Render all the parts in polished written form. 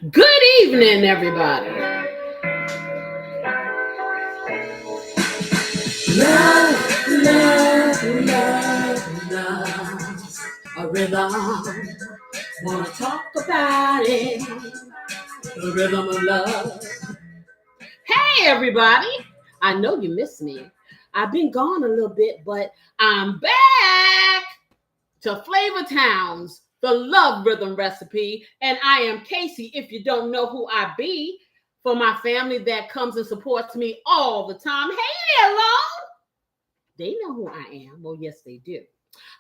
Good evening, everybody. Love, love, love, love. A rhythm. Wanna talk about it. The rhythm of love. Hey, everybody. I know you miss me. I've been gone a little bit, but I'm back to Flavor Towns, the love rhythm recipe. And I am Casey, if you don't know who I be, for my family that comes and supports me all the time. Hey, hello. They know who I am. Well, yes, they do.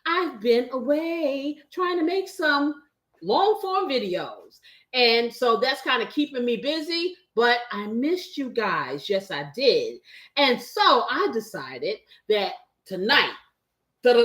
I've been away trying to make some long form videos. And so that's kind of keeping me busy, but I missed you guys. Yes, I did. And so I decided that tonight, I'm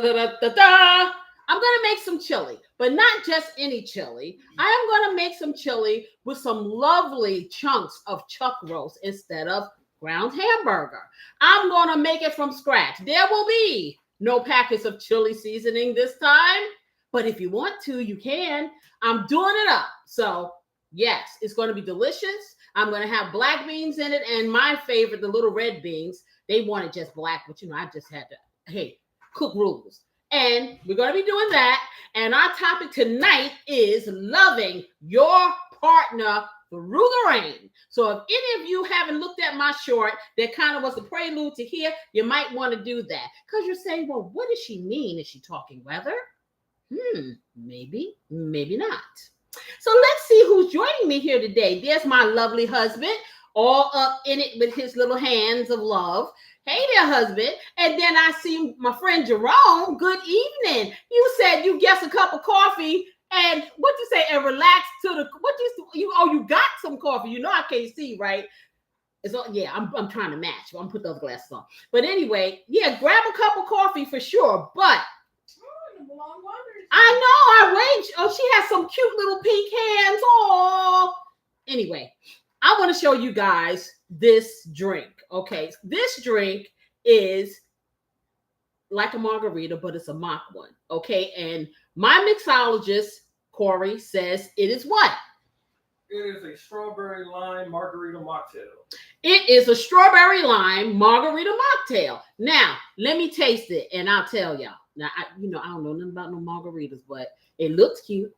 going to make some chili, but not just any chili. I am going to make some chili with some lovely chunks of chuck roast instead of ground hamburger. I'm going to make it from scratch. There will be no packets of chili seasoning this time, but if you want to, you can. I'm doing it up. So, yes, it's going to be delicious. I'm going to have black beans in it, and my favorite, the little red beans. They wanted just black, but I just had to, hey, cook rules. And we're going to be doing that. And our topic tonight is loving your partner through the rain. So if any of you haven't looked at my short that kind of was the prelude to here, you might want to do that. Because you're saying, well, what does she mean? Is she talking weather? Maybe not. So let's see who's joining me here today. There's my lovely husband, all up in it with his little hands of love. Hey there, husband. And then I see my friend Jerome. Good evening. You said you guess a cup of coffee and what you say and relax to the what you got some coffee. I can't see, right? So yeah, I'm trying to match. I'm put those glasses on. But anyway, yeah, grab a cup of coffee for sure. But I know, I wait. Oh, she has some cute little pink hands. Oh, anyway, I want to show you guys this drink. Okay, this drink is like a margarita, but it's a mock one. Okay, and my mixologist Corey says it is what? It is a strawberry lime margarita mocktail. It is a strawberry lime margarita mocktail. Now, let me taste it, and I'll tell y'all. Now, I don't know nothing about no margaritas, but it looks cute.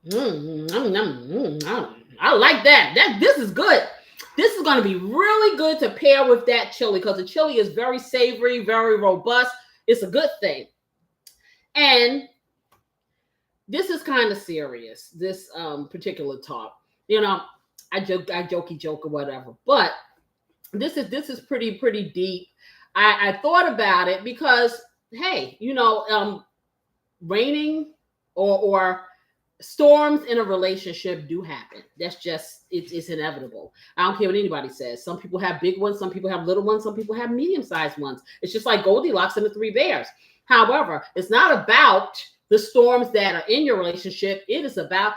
I like that. This is good. This is going to be really good to pair with that chili because the chili is very savory, very robust. It's a good thing. And this is kind of serious, this particular talk. I joke or whatever, but this is pretty deep. I thought about it because, hey, raining or storms in a relationship do happen. That's just, it's inevitable. I don't care what anybody says. Some people have big ones, some people have little ones, some people have medium-sized ones. It's just like Goldilocks and the Three Bears. However, it's not about the storms that are in your relationship. It is about,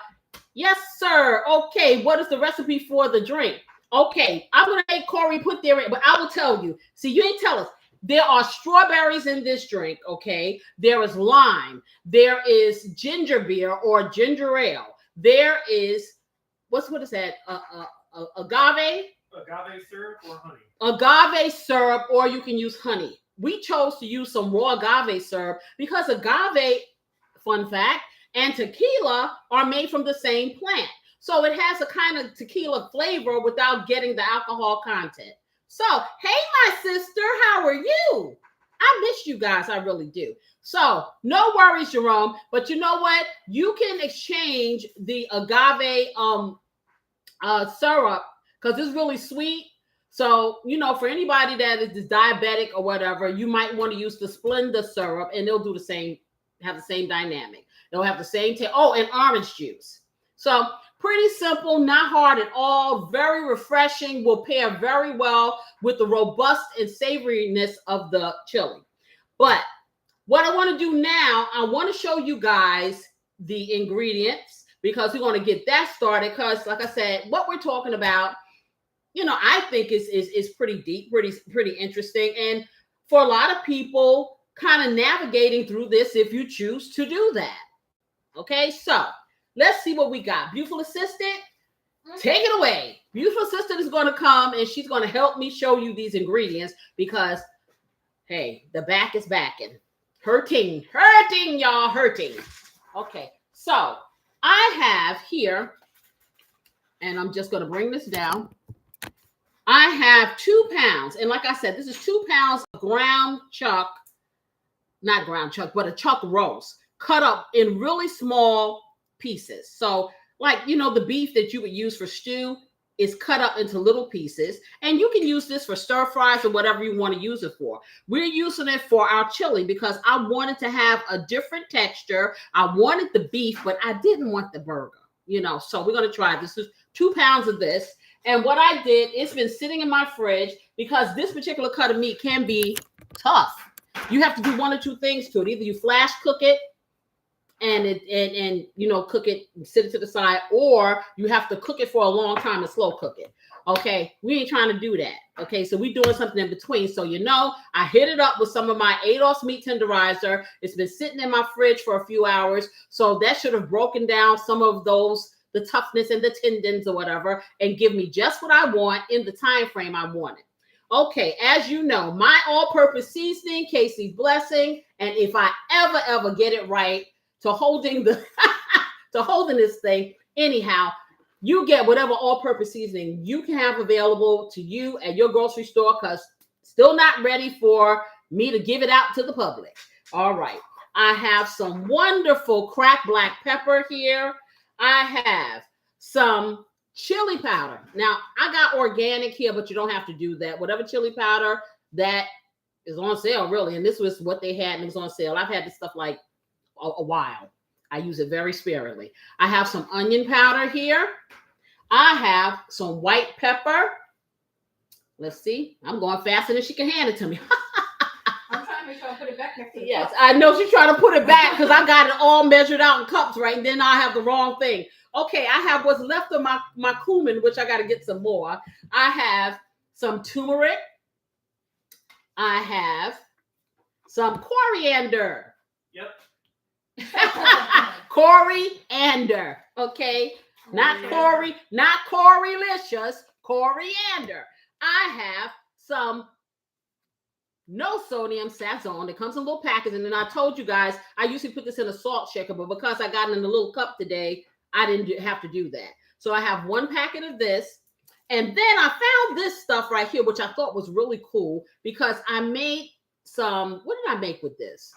yes, sir. Okay, what is the recipe for the drink? Okay, I'm going to make Corey put there, but I will tell you. See, you ain't tell us. There are strawberries in this drink, okay? There is lime. There is ginger beer or ginger ale. There is, what is that? Agave? Agave syrup or honey? Agave syrup, or you can use honey. We chose to use some raw agave syrup because agave, fun fact, and tequila are made from the same plant. So it has a kind of tequila flavor without getting the alcohol content. So, hey, my sister, how are you? I miss you guys. I really do. So, no worries, Jerome. But you know what? You can exchange the agave syrup because it's really sweet. So, for anybody that is diabetic or whatever, you might want to use the Splenda syrup and they'll do the same, have the same dynamic. They'll have the same taste. Oh, and orange juice. So, pretty simple, not hard at all, very refreshing, will pair very well with the robust and savoriness of the chili. But what I want to do now, I want to show you guys the ingredients because we're going to get that started because, like I said, what we're talking about, I think is pretty deep, pretty interesting. And for a lot of people, kind of navigating through this if you choose to do that. Okay, so let's see what we got. Beautiful assistant, take it away. Beautiful assistant is going to come and she's going to help me show you these ingredients because, hey, the back is backing. Hurting, y'all, hurting. Okay, so I have here, and I'm just going to bring this down. I have 2 pounds. And like I said, this is 2 pounds of ground chuck, not ground chuck, but a chuck roast cut up in really small pieces. So like, you know, the beef that you would use for stew is cut up into little pieces. And you can use this for stir fries or whatever you want to use it for. We're using it for our chili because I wanted to have a different texture. I wanted the beef, but I didn't want the burger, you know, so we're going to try this. Is 2 pounds of this. And what I did, it's been sitting in my fridge because this particular cut of meat can be tough. You have to do 1 or 2 things to it. Either you flash cook it and you know, cook it and sit it to the side, or you have to cook it for a long time and slow cook it. Okay, we ain't trying to do that. Okay, so we're doing something in between. So, you know, I hit it up with some of my ADOS meat tenderizer. It's been sitting in my fridge for a few hours. So that should have broken down some of those, the toughness and the tendons or whatever, and give me just what I want in the time frame I wanted. Okay, as you know, my all-purpose seasoning, Casey's Blessing, and if I ever get it right to holding the to holding this thing, anyhow, you get whatever all-purpose seasoning you can have available to you at your grocery store, because still not ready for me to give it out to the public. All right, I have some wonderful cracked black pepper here. I have some chili powder. Now, I got organic here, but you don't have to do that. Whatever chili powder that is on sale, really. And this was what they had and it was on sale. I've had this stuff like a while. I use it very sparingly. I have some onion powder here. I have some white pepper. Let's see. I'm going faster than she can hand it to me. I'm trying to make sure I put it back next to the Yes, cup. I know she's trying to put it back because I got it all measured out in cups, right? And then I have the wrong thing. Okay, I have what's left of my cumin, which I got to get some more. I have some turmeric. I have some coriander. Yep. Coriander, okay? Not Corylicious, coriander. I have some no sodium Sazon. It comes in little packets. And then I told you guys, I usually put this in a salt shaker, but because I got it in a little cup today, I didn't have to do that. So I have 1 packet of this. And then I found this stuff right here, which I thought was really cool because I made some, what did I make with this?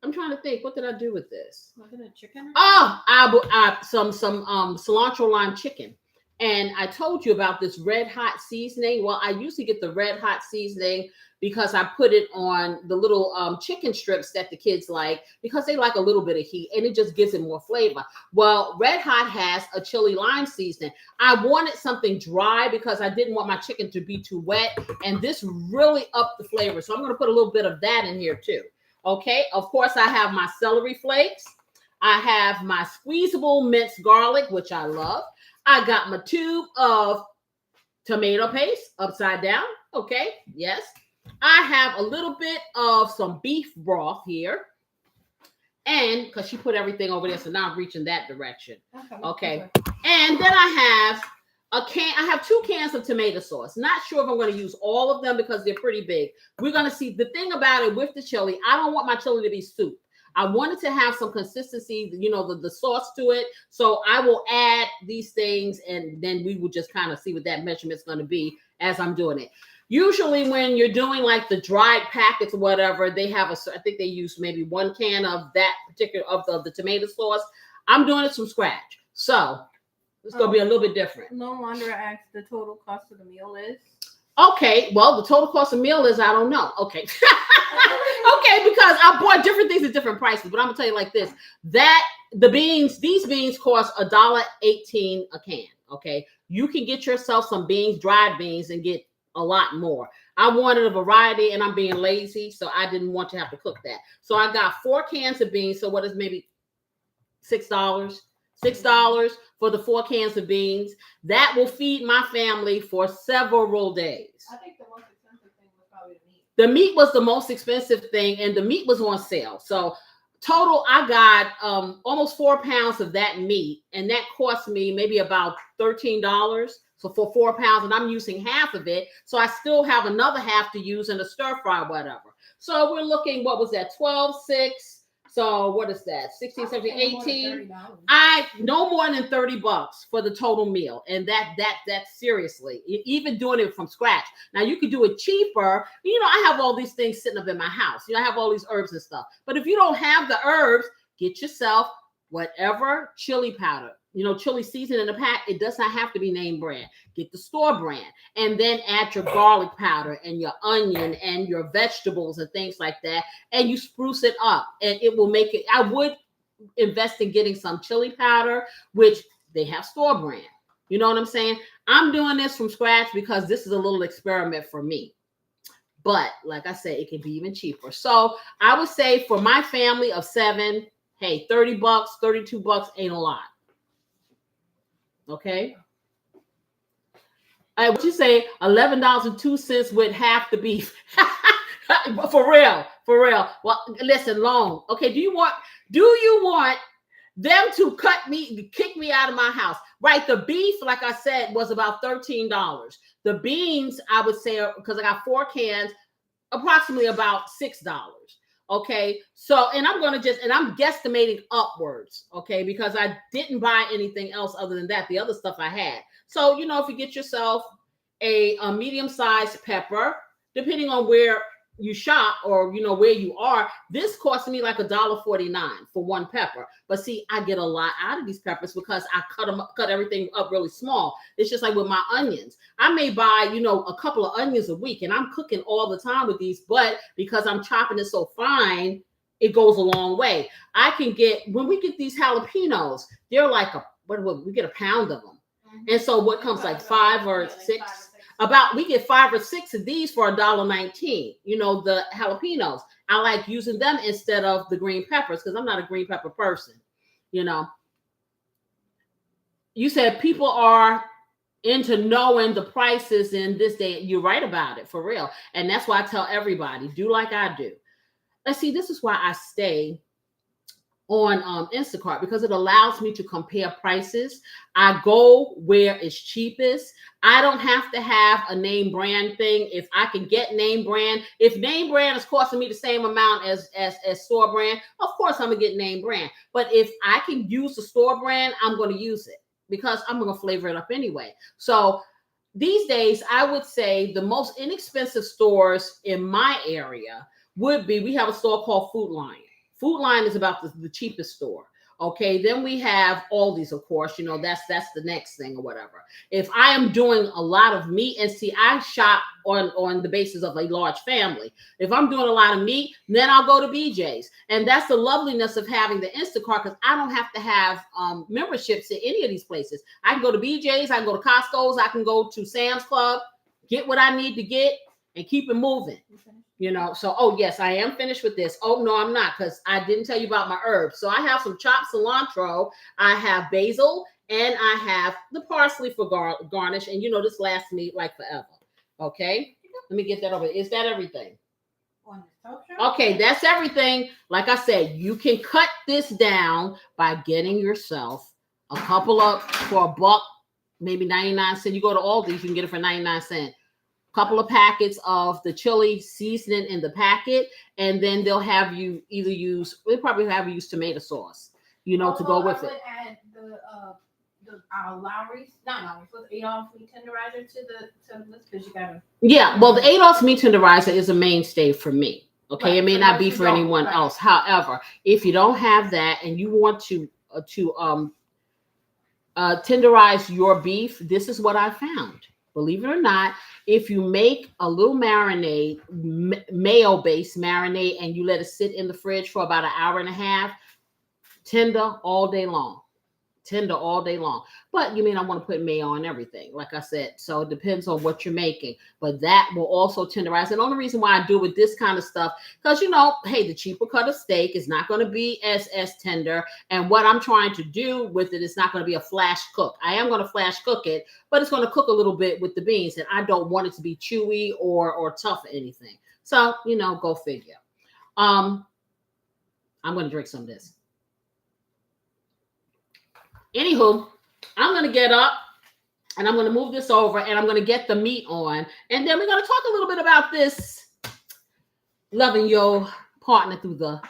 I'm trying to think, what did I do with this? Was it a chicken? Oh, I some cilantro lime chicken. And I told you about this red hot seasoning. Well, I usually get the red hot seasoning because I put it on the little chicken strips that the kids like because they like a little bit of heat and it just gives it more flavor. Well, Red Hot has a chili lime seasoning. I wanted something dry because I didn't want my chicken to be too wet, and this really upped the flavor. So I'm going to put a little bit of that in here too. Okay, of course, I have my celery flakes. I have my squeezable minced garlic, which I love. I got my tube of tomato paste upside down. Okay, yes. I have a little bit of some beef broth here. And because she put everything over there, so now I'm reaching that direction. Okay. And then I have I have 2 cans of tomato sauce. Not sure if I'm going to use all of them because they're pretty big. We're going to see. The thing about it with the chili, I don't want my chili to be soup. I wanted to have some consistency, you know, the sauce to it. So I will add these things and then we will just kind of see what that measurement's going to be as I'm doing it. Usually when you're doing like the dried packets or whatever, they have I think they use maybe 1 can of that particular, of the tomato sauce. I'm doing it from scratch. So it's going to be a little bit different. No wonder I asked the total cost of the meal is. Okay, well, the total cost of meal is, I don't know. Okay. Okay, because I bought different things at different prices, but I'm gonna tell you like this: that these beans cost $1.18 a can. Okay, you can get yourself some beans, dried beans, and get a lot more. I wanted a variety, and I'm being lazy, so I didn't want to have to cook that. So I got 4 cans of beans. So what is maybe $6? $6 for the 4 cans of beans. That will feed my family for several days. I think the most expensive thing was probably the meat. The meat was the most expensive thing, and the meat was on sale. So total, I got almost 4 pounds of that meat, and that cost me maybe about $13. So for 4 pounds, and I'm using half of it, so I still have another half to use in a stir fry, whatever. So we're looking, what was that? 12, 6. So what is that? 16, 17, 18. I no more than $30 for the total meal. And that's seriously, even doing it from scratch. Now you could do it cheaper. I have all these things sitting up in my house. I have all these herbs and stuff. But if you don't have the herbs, get yourself whatever chili powder. Chili seasoning in the pack, it does not have to be name brand. Get the store brand, and then add your garlic powder and your onion and your vegetables and things like that, and you spruce it up, and it will make it. I would invest in getting some chili powder, which they have store brand. You know what I'm saying? I'm doing this from scratch because this is a little experiment for me. But like I said, it can be even cheaper. So I would say for my family of 7, hey, $30, $32 ain't a lot. Okay. All right, what you say? $11.02 with half the beef. For real. Well, listen, long. Okay, do you want them to kick me out of my house? Right. The beef, like I said, was about $13. The beans, I would say, because I got 4 cans, approximately about $6. Okay, so, and I'm guesstimating upwards, okay, because I didn't buy anything else other than that, the other stuff I had. So, if you get yourself a medium-sized pepper, depending on where you shop or, where you are, this cost me like $1.49 for 1 pepper. But see, I get a lot out of these peppers because I cut everything up really small. It's just like with my onions. I may buy, a couple of onions a week, and I'm cooking all the time with these, but because I'm chopping it so fine, it goes a long way. When we get these jalapenos, they're like we get a pound of them. And so what comes like 5 or 6? We get 5 or 6 of these for $1.19. The jalapenos. I like using them instead of the green peppers because I'm not a green pepper person. You said people are into knowing the prices in this day. You're right about it, for real. And that's why I tell everybody, do like I do. Let's see, this is why I stay on Instacart, because it allows me to compare prices. I go where it's cheapest. I don't have to have a name brand thing. If I can get name brand, if name brand is costing me the same amount as store brand, of course I'm gonna get name brand. But if I can use the store brand, I'm going to use it because I'm going to flavor it up anyway. So these days, I would say the most inexpensive stores in my area would be, we have a store called Food Lion. Food Lion is about the cheapest store. Okay, then we have Aldi's, of course. That's the next thing or whatever. If I am doing a lot of meat, and see, I shop on the basis of a large family. If I'm doing a lot of meat, then I'll go to BJ's. And that's the loveliness of having the Instacart, because I don't have to have memberships at any of these places. I can go to BJ's, I can go to Costco's, I can go to Sam's Club, get what I need to get, and keep it moving. So, oh yes, I am finished with this. Oh no, I'm not, because I didn't tell you about my herbs. So I have some chopped cilantro, I have basil, and I have the parsley for garnish. And this lasts me like forever. Okay, let me get that over. Is that everything? Okay, that's everything. Like I said, you can cut this down by getting yourself a couple of, for $1, maybe 99 cents. You go to Aldi's, you can get it for 99 cents. Couple of packets of the chili seasoning in the packet, and then they'll have you they'll probably have you use tomato sauce, to go with it. Add the Lowry's, not Lowry's, with Adolph's meat tenderizer to the list, because you gotta. Yeah, well, the Adolph's meat tenderizer is a mainstay for me. Okay, right. It may not be for anyone else. However, if you don't have that and you want to tenderize your beef, this is what I found. Believe it or not, if you make a little marinade, mayo-based marinade, and you let it sit in the fridge for about an hour and a half, tender all day long. But you may not want to put mayo on everything, like I said. So it depends on what you're making. But that will also tenderize. And the only reason why I do with this kind of stuff, because hey, the cheaper cut of steak is not going to be as tender. And what I'm trying to do with it is not going to be a flash cook. I am going to flash cook it, but it's going to cook a little bit with the beans. And I don't want it to be chewy or tough or anything. So, go figure. I'm going to drink some of this. Anywho, I'm going to get up and I'm going to move this over and I'm going to get the meat on. And then we're going to talk a little bit about this loving your partner through the,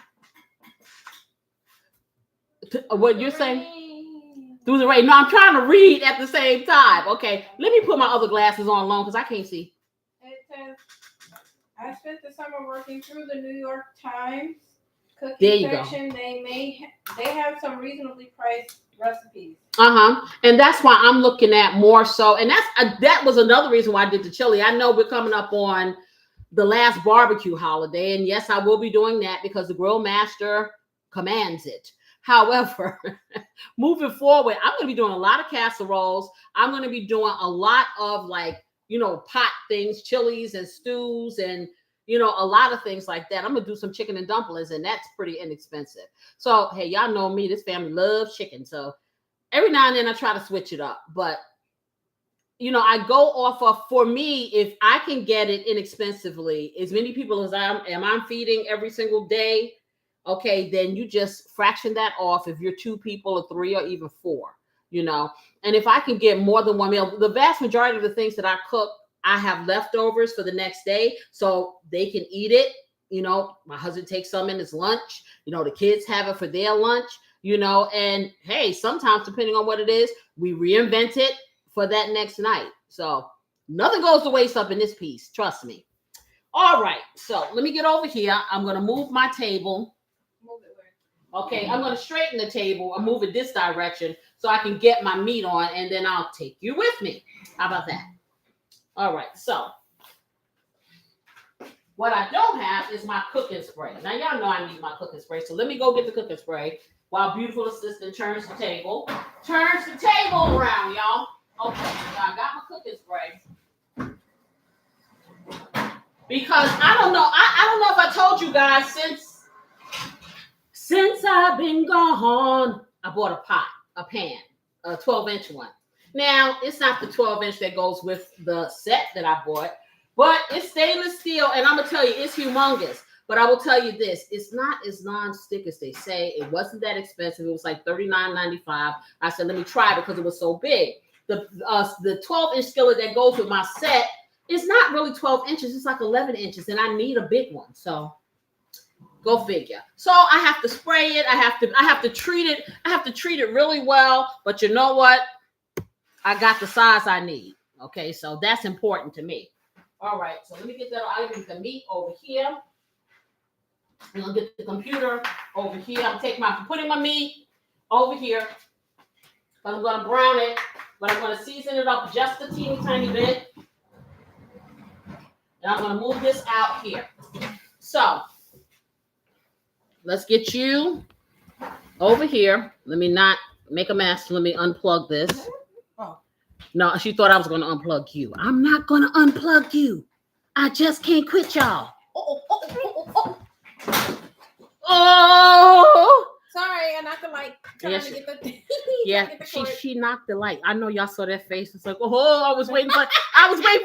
what you're saying? Through the rain. No, I'm trying to read at the same time. Okay, let me put my other glasses on long because I can't see. It says, I spent the summer working through the New York Times There cookie you go. section. They have some reasonably priced recipes. And that's why I'm looking at more so. And that was another reason why I did the chili. I know we're coming up on the last barbecue holiday, and yes, I will be doing that because the grill master commands it. However, moving forward, I'm going to be doing a lot of casseroles. I'm going to be doing a lot of pot things, chilies and stews, and a lot of things like that. I'm going to do some chicken and dumplings, and that's pretty inexpensive. So, hey, y'all know me. This family loves chicken. So every now and then I try to switch it up. But, I go off of, for me, if I can get it inexpensively, as many people as I'm feeding every single day, okay, then you just fraction that off if you're 2 people or 3 or even 4, And if I can get more than one meal, the vast majority of the things that I cook, I have leftovers for the next day so they can eat it. My husband takes some in his lunch. The kids have it for their lunch, and hey, sometimes depending on what it is, we reinvent it for that next night. So nothing goes to waste up in this piece. Trust me. All right. So let me get over here. I'm going to move my table. Move it where? Okay. I'm going to straighten the table and move it this direction so I can get my meat on, and then I'll take you with me. How about that? All right. So what I don't have is my cooking spray. Now, y'all know I need my cooking spray. So let me go get the cooking spray while beautiful assistant turns the table. Turns the table around, y'all. Okay, so I got my cooking spray. Because I don't know. I don't know if I told you guys, since I've been gone, I bought a pan, a 12-inch one. Now, it's not the 12-inch that goes with the set that I bought, but it's stainless steel, and I'm going to tell you, it's humongous. But I will tell you this, it's not as non-stick as they say. It wasn't that expensive. It was like $39.95. I said, let me try it because it was so big. The 12-inch skillet that goes with my set is not really 12 inches. It's like 11 inches, and I need a big one. So go figure. So I have to spray it. I have to treat it. I have to treat it really well. But you know what? I got the size I need. Okay, so that's important to me. All right, so let me get that. I'll get the meat over here. I'm gonna get the computer over here. I'm putting my meat over here. But I'm gonna brown it, but I'm gonna season it up just a teeny tiny bit. And I'm gonna move this out here. So let's get you over here. Let me not make a mess. Let me unplug this. No, she thought I was gonna unplug you. I'm not gonna unplug you. I just can't quit y'all. Oh! Sorry, I knocked the light. Trying to get the Yeah, she knocked the light. I know y'all saw that face. It's like, oh, I was waiting for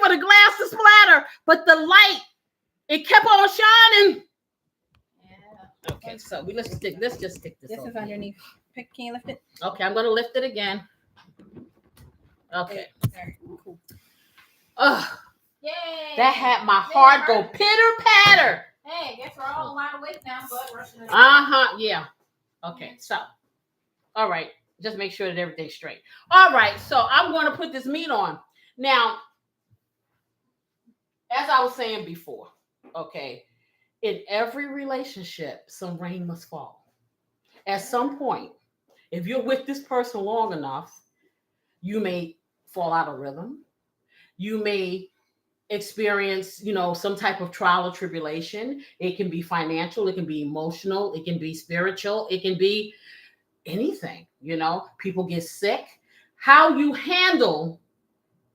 the glass to splatter, but the light, it kept on shining. Yeah. Okay, so let's just stick this. This is underneath. Can you lift it? Okay, I'm gonna lift it again. Okay. There. Cool. Ugh. Yay! That had my heart go pitter patter. Hey, I guess we're all a lot of weight now, but rushing it. Yeah. Okay, so, all right, just make sure that everything's straight. All right, so I'm going to put this meat on. Now, as I was saying before, okay, in every relationship, some rain must fall. At some point, if you're with this person long enough, you may fall out of rhythm. You may experience, some type of trial or tribulation. It can be financial, it can be emotional, it can be spiritual, it can be anything. People get sick. How you handle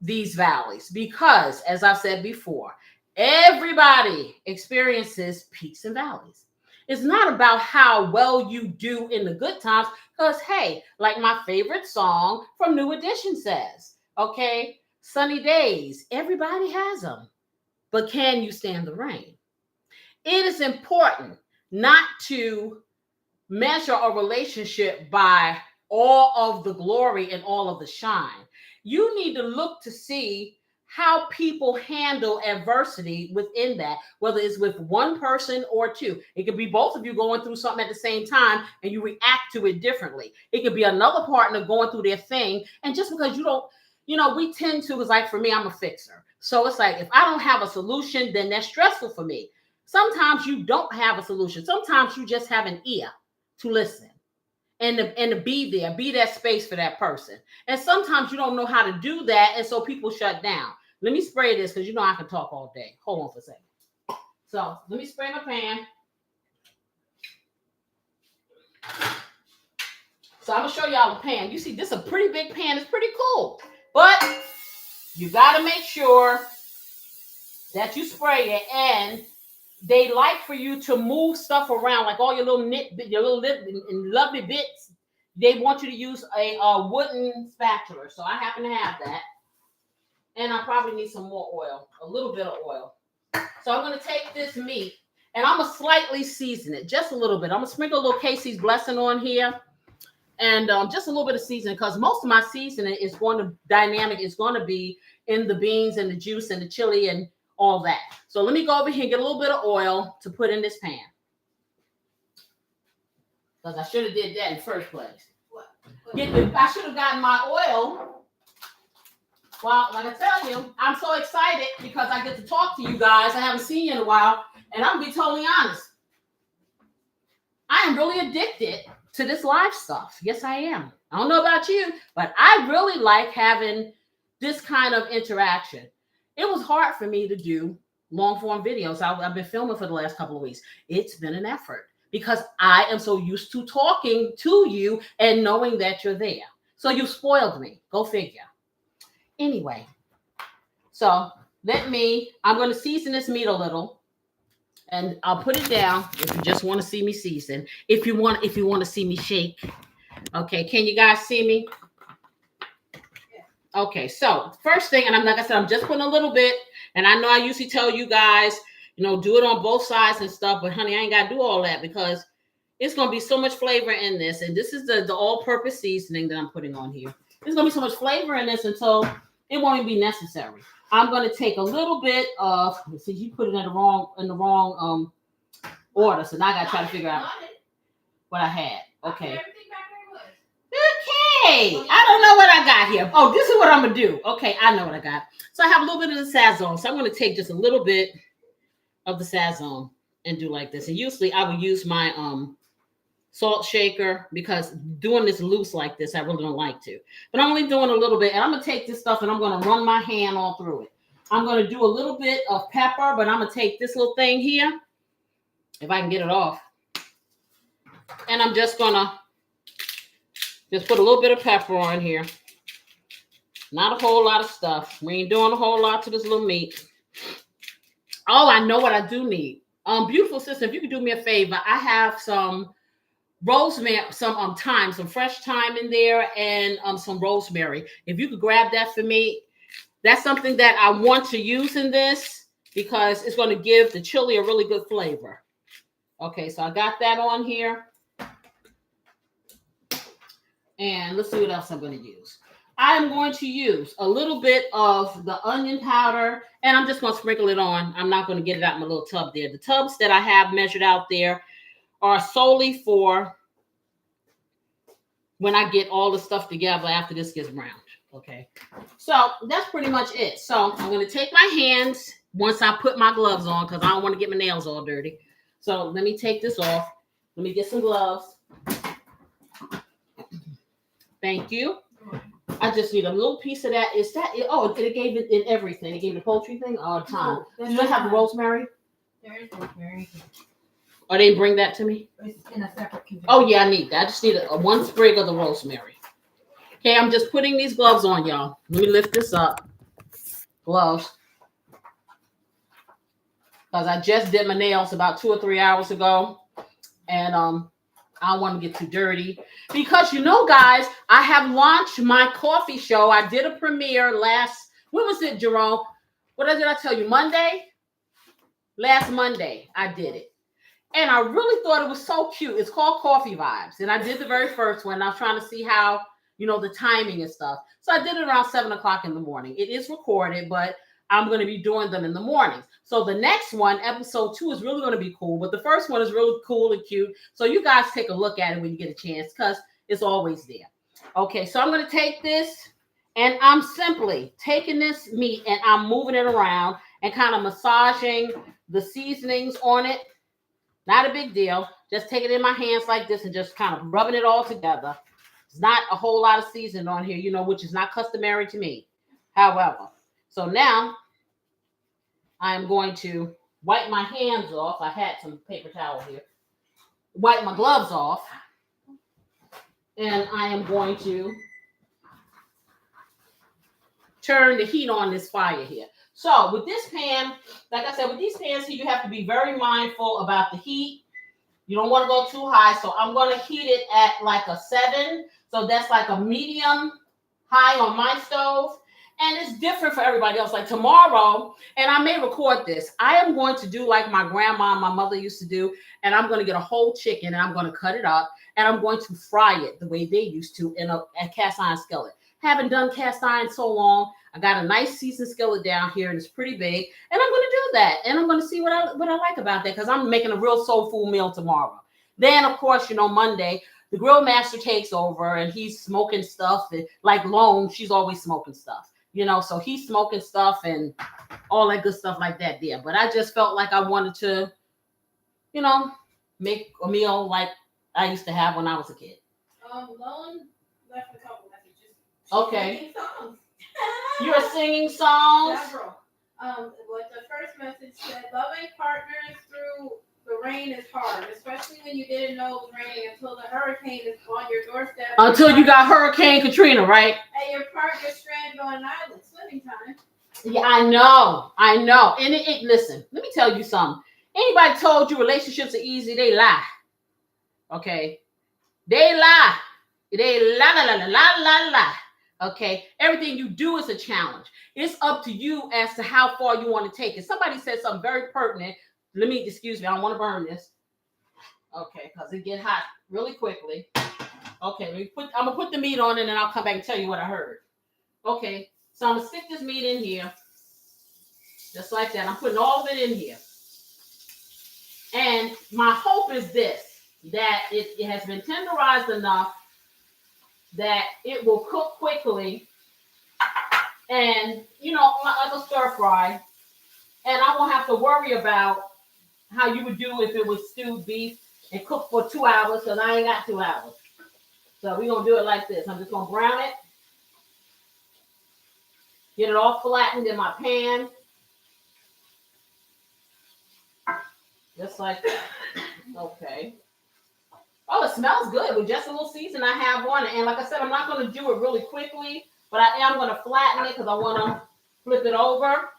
these valleys, because as I've said before, everybody experiences peaks and valleys. It's not about how well you do in the good times, because hey, like my favorite song from New Edition says, okay, sunny days, everybody has them. But can you stand the rain? It is important not to measure a relationship by all of the glory and all of the shine. You need to look to see how people handle adversity within that, whether it's with one person or two. It could be both of you going through something at the same time and you react to it differently. It could be another partner going through their thing. And just because you don't, we tend to, it's like for me, I'm a fixer. So it's like, if I don't have a solution, then that's stressful for me. Sometimes you don't have a solution. Sometimes you just have an ear to listen and to be there, be that space for that person. And sometimes you don't know how to do that. And so people shut down. Let me spray this because I can talk all day. Hold on for a second. So let me spray my pan. So I'm going to show y'all the pan. You see, this is a pretty big pan. It's pretty cool. But you got to make sure that you spray it. And they like for you to move stuff around, like all your little lovely bits. They want you to use a wooden spatula. So I happen to have that. And I probably need some more oil, a little bit of oil. So I'm going to take this meat and I'm going to slightly season it, just a little bit. I'm going to sprinkle a little Casey's blessing on here and just a little bit of seasoning because most of my seasoning is going to be in the beans and the juice and the chili and all that. So let me go over here and get a little bit of oil to put in this pan. Because I should have did that in the first place. I should have gotten my oil. Well, like I tell you, I'm so excited because I get to talk to you guys. I haven't seen you in a while. And I'm going to be totally honest. I am really addicted to this live stuff. Yes, I am. I don't know about you, but I really like having this kind of interaction. It was hard for me to do long form videos. I've been filming for the last couple of weeks. It's been an effort because I am so used to talking to you and knowing that you're there. So you spoiled me. Go figure. Anyway, so I'm going to season this meat a little and I'll put it down if you just want to see me season. If you want to see me shake. Okay. Can you guys see me? Okay. So first thing, and like I said, I'm just putting a little bit, and I know I usually tell you guys, do it on both sides and stuff, but honey, I ain't got to do all that because it's going to be so much flavor in this. And this is the all-purpose seasoning that I'm putting on here. There's going to be so much flavor in this until it won't even be necessary. I'm going to take a little bit of, see, you put it in the wrong order. So now I got to try to figure out what I had. Okay. Okay. I don't know what I got here. Oh, this is what I'm going to do. Okay. I know what I got. So I have a little bit of the Sazon. So I'm going to take just a little bit of the Sazon and do like this. And usually I would use my salt shaker because doing this loose like this, I really don't like to. But I'm only doing a little bit. And I'm going to take this stuff and I'm going to run my hand all through it. I'm going to do a little bit of pepper, but I'm going to take this little thing here, if I can get it off. And I'm just going to just put a little bit of pepper on here. Not a whole lot of stuff. We ain't doing a whole lot to this little meat. Oh, I know what I do need. Beautiful sister, if you could do me a favor, I have some rosemary, some thyme, some fresh thyme in there, and some rosemary. If you could grab that for me, that's something that I want to use in this because it's going to give the chili a really good flavor. Okay, so I got that on here. And let's see what else I'm going to use. I'm going to use a little bit of the onion powder, and I'm just going to sprinkle it on. I'm not going to get it out in my little tub there. The tubs that I have measured out there are solely for when I get all the stuff together after this gets browned. Okay, so that's pretty much it. So I'm going to take my hands once I put my gloves on because I don't want to get my nails all dirty. So let me take this off. Let me get some gloves. Thank you. I just need a little piece of that. Is that it? Oh, it gave it in everything. It gave the poultry thing all the time. No, Do you have the rosemary? There is rosemary. Or they bring that to me? It's in a separate container. Oh, yeah, I need that. I just need a one sprig of the rosemary. Okay, I'm just putting these gloves on, y'all. Let me lift this up. Gloves. Because I just did my nails about 2 or 3 hours ago. And I don't want to get too dirty. Because, guys, I have launched my coffee show. I did a premiere when was it, Jerome? What did I tell you? Monday? last Monday, I did it. And I really thought it was so cute. It's called Coffee Vibes. And I did the very first one. I was trying to see how, the timing and stuff. So I did it around 7 o'clock in the morning. It is recorded, but I'm going to be doing them in the mornings. So the next one, episode 2, is really going to be cool. But the first one is really cool and cute. So you guys take a look at it when you get a chance because it's always there. Okay, so I'm going to take this and I'm simply taking this meat and I'm moving it around and kind of massaging the seasonings on it. Not a big deal. Just take it in my hands like this and just kind of rubbing it all together. It's not a whole lot of seasoning on here, which is not customary to me. However, so now I am going to wipe my hands off. I had some paper towel here. Wipe my gloves off. And I am going to turn the heat on this fire here. So with this pan, like I said, with these pans here, you have to be very mindful about the heat. You don't want to go too high. So I'm going to heat it at like a 7. So that's like a medium high on my stove. And it's different for everybody else. Like tomorrow, and I may record this, I am going to do like my grandma and my mother used to do. And I'm going to get a whole chicken and I'm going to cut it up. And I'm going to fry it the way they used to in a cast iron skillet. Haven't done cast iron so long. I got a nice seasoned skillet down here and it's pretty big. And I'm going to do that. And I'm going to see what I like about that because I'm making a real soul food meal tomorrow. Then, of course, Monday, the grill master takes over and he's smoking stuff. Like Lone, she's always smoking stuff, so he's smoking stuff and all that good stuff like that there. But I just felt like I wanted to, make a meal like I used to have when I was a kid. Lone left a couple messages. Okay. Singing songs. You're singing songs? Several. What the first message said, loving partners through the rain is hard, especially when you didn't know it was raining until the hurricane is on your doorstep. Until you got Hurricane Katrina, right? And your partner stranded on an island. Swimming time. Yeah, I know. And listen, let me tell you something. Anybody told you relationships are easy, they lie. Okay? They lie. They lie. Okay? Everything you do is a challenge. It's up to you as to how far you want to take it. Somebody said something very pertinent. Excuse me, I don't want to burn this. Okay, because it get hot really quickly. Okay, I'm going to put the meat on it and I'll come back and tell you what I heard. Okay, so I'm going to stick this meat in here. Just like that. I'm putting all of it in here. And my hope is this, that it has been tenderized enough that it will cook quickly and, like a stir fry. And I won't have to worry about how you would do if it was stewed beef and cooked for 2 hours because I ain't got 2 hours. So we're going to do it like this. I'm just going to brown it. Get it all flattened in my pan. Just like that. Okay. Oh, it smells good with just a little season I have on it. And like I said, I'm not going to do it really quickly, but I am going to flatten it because I want to flip it over.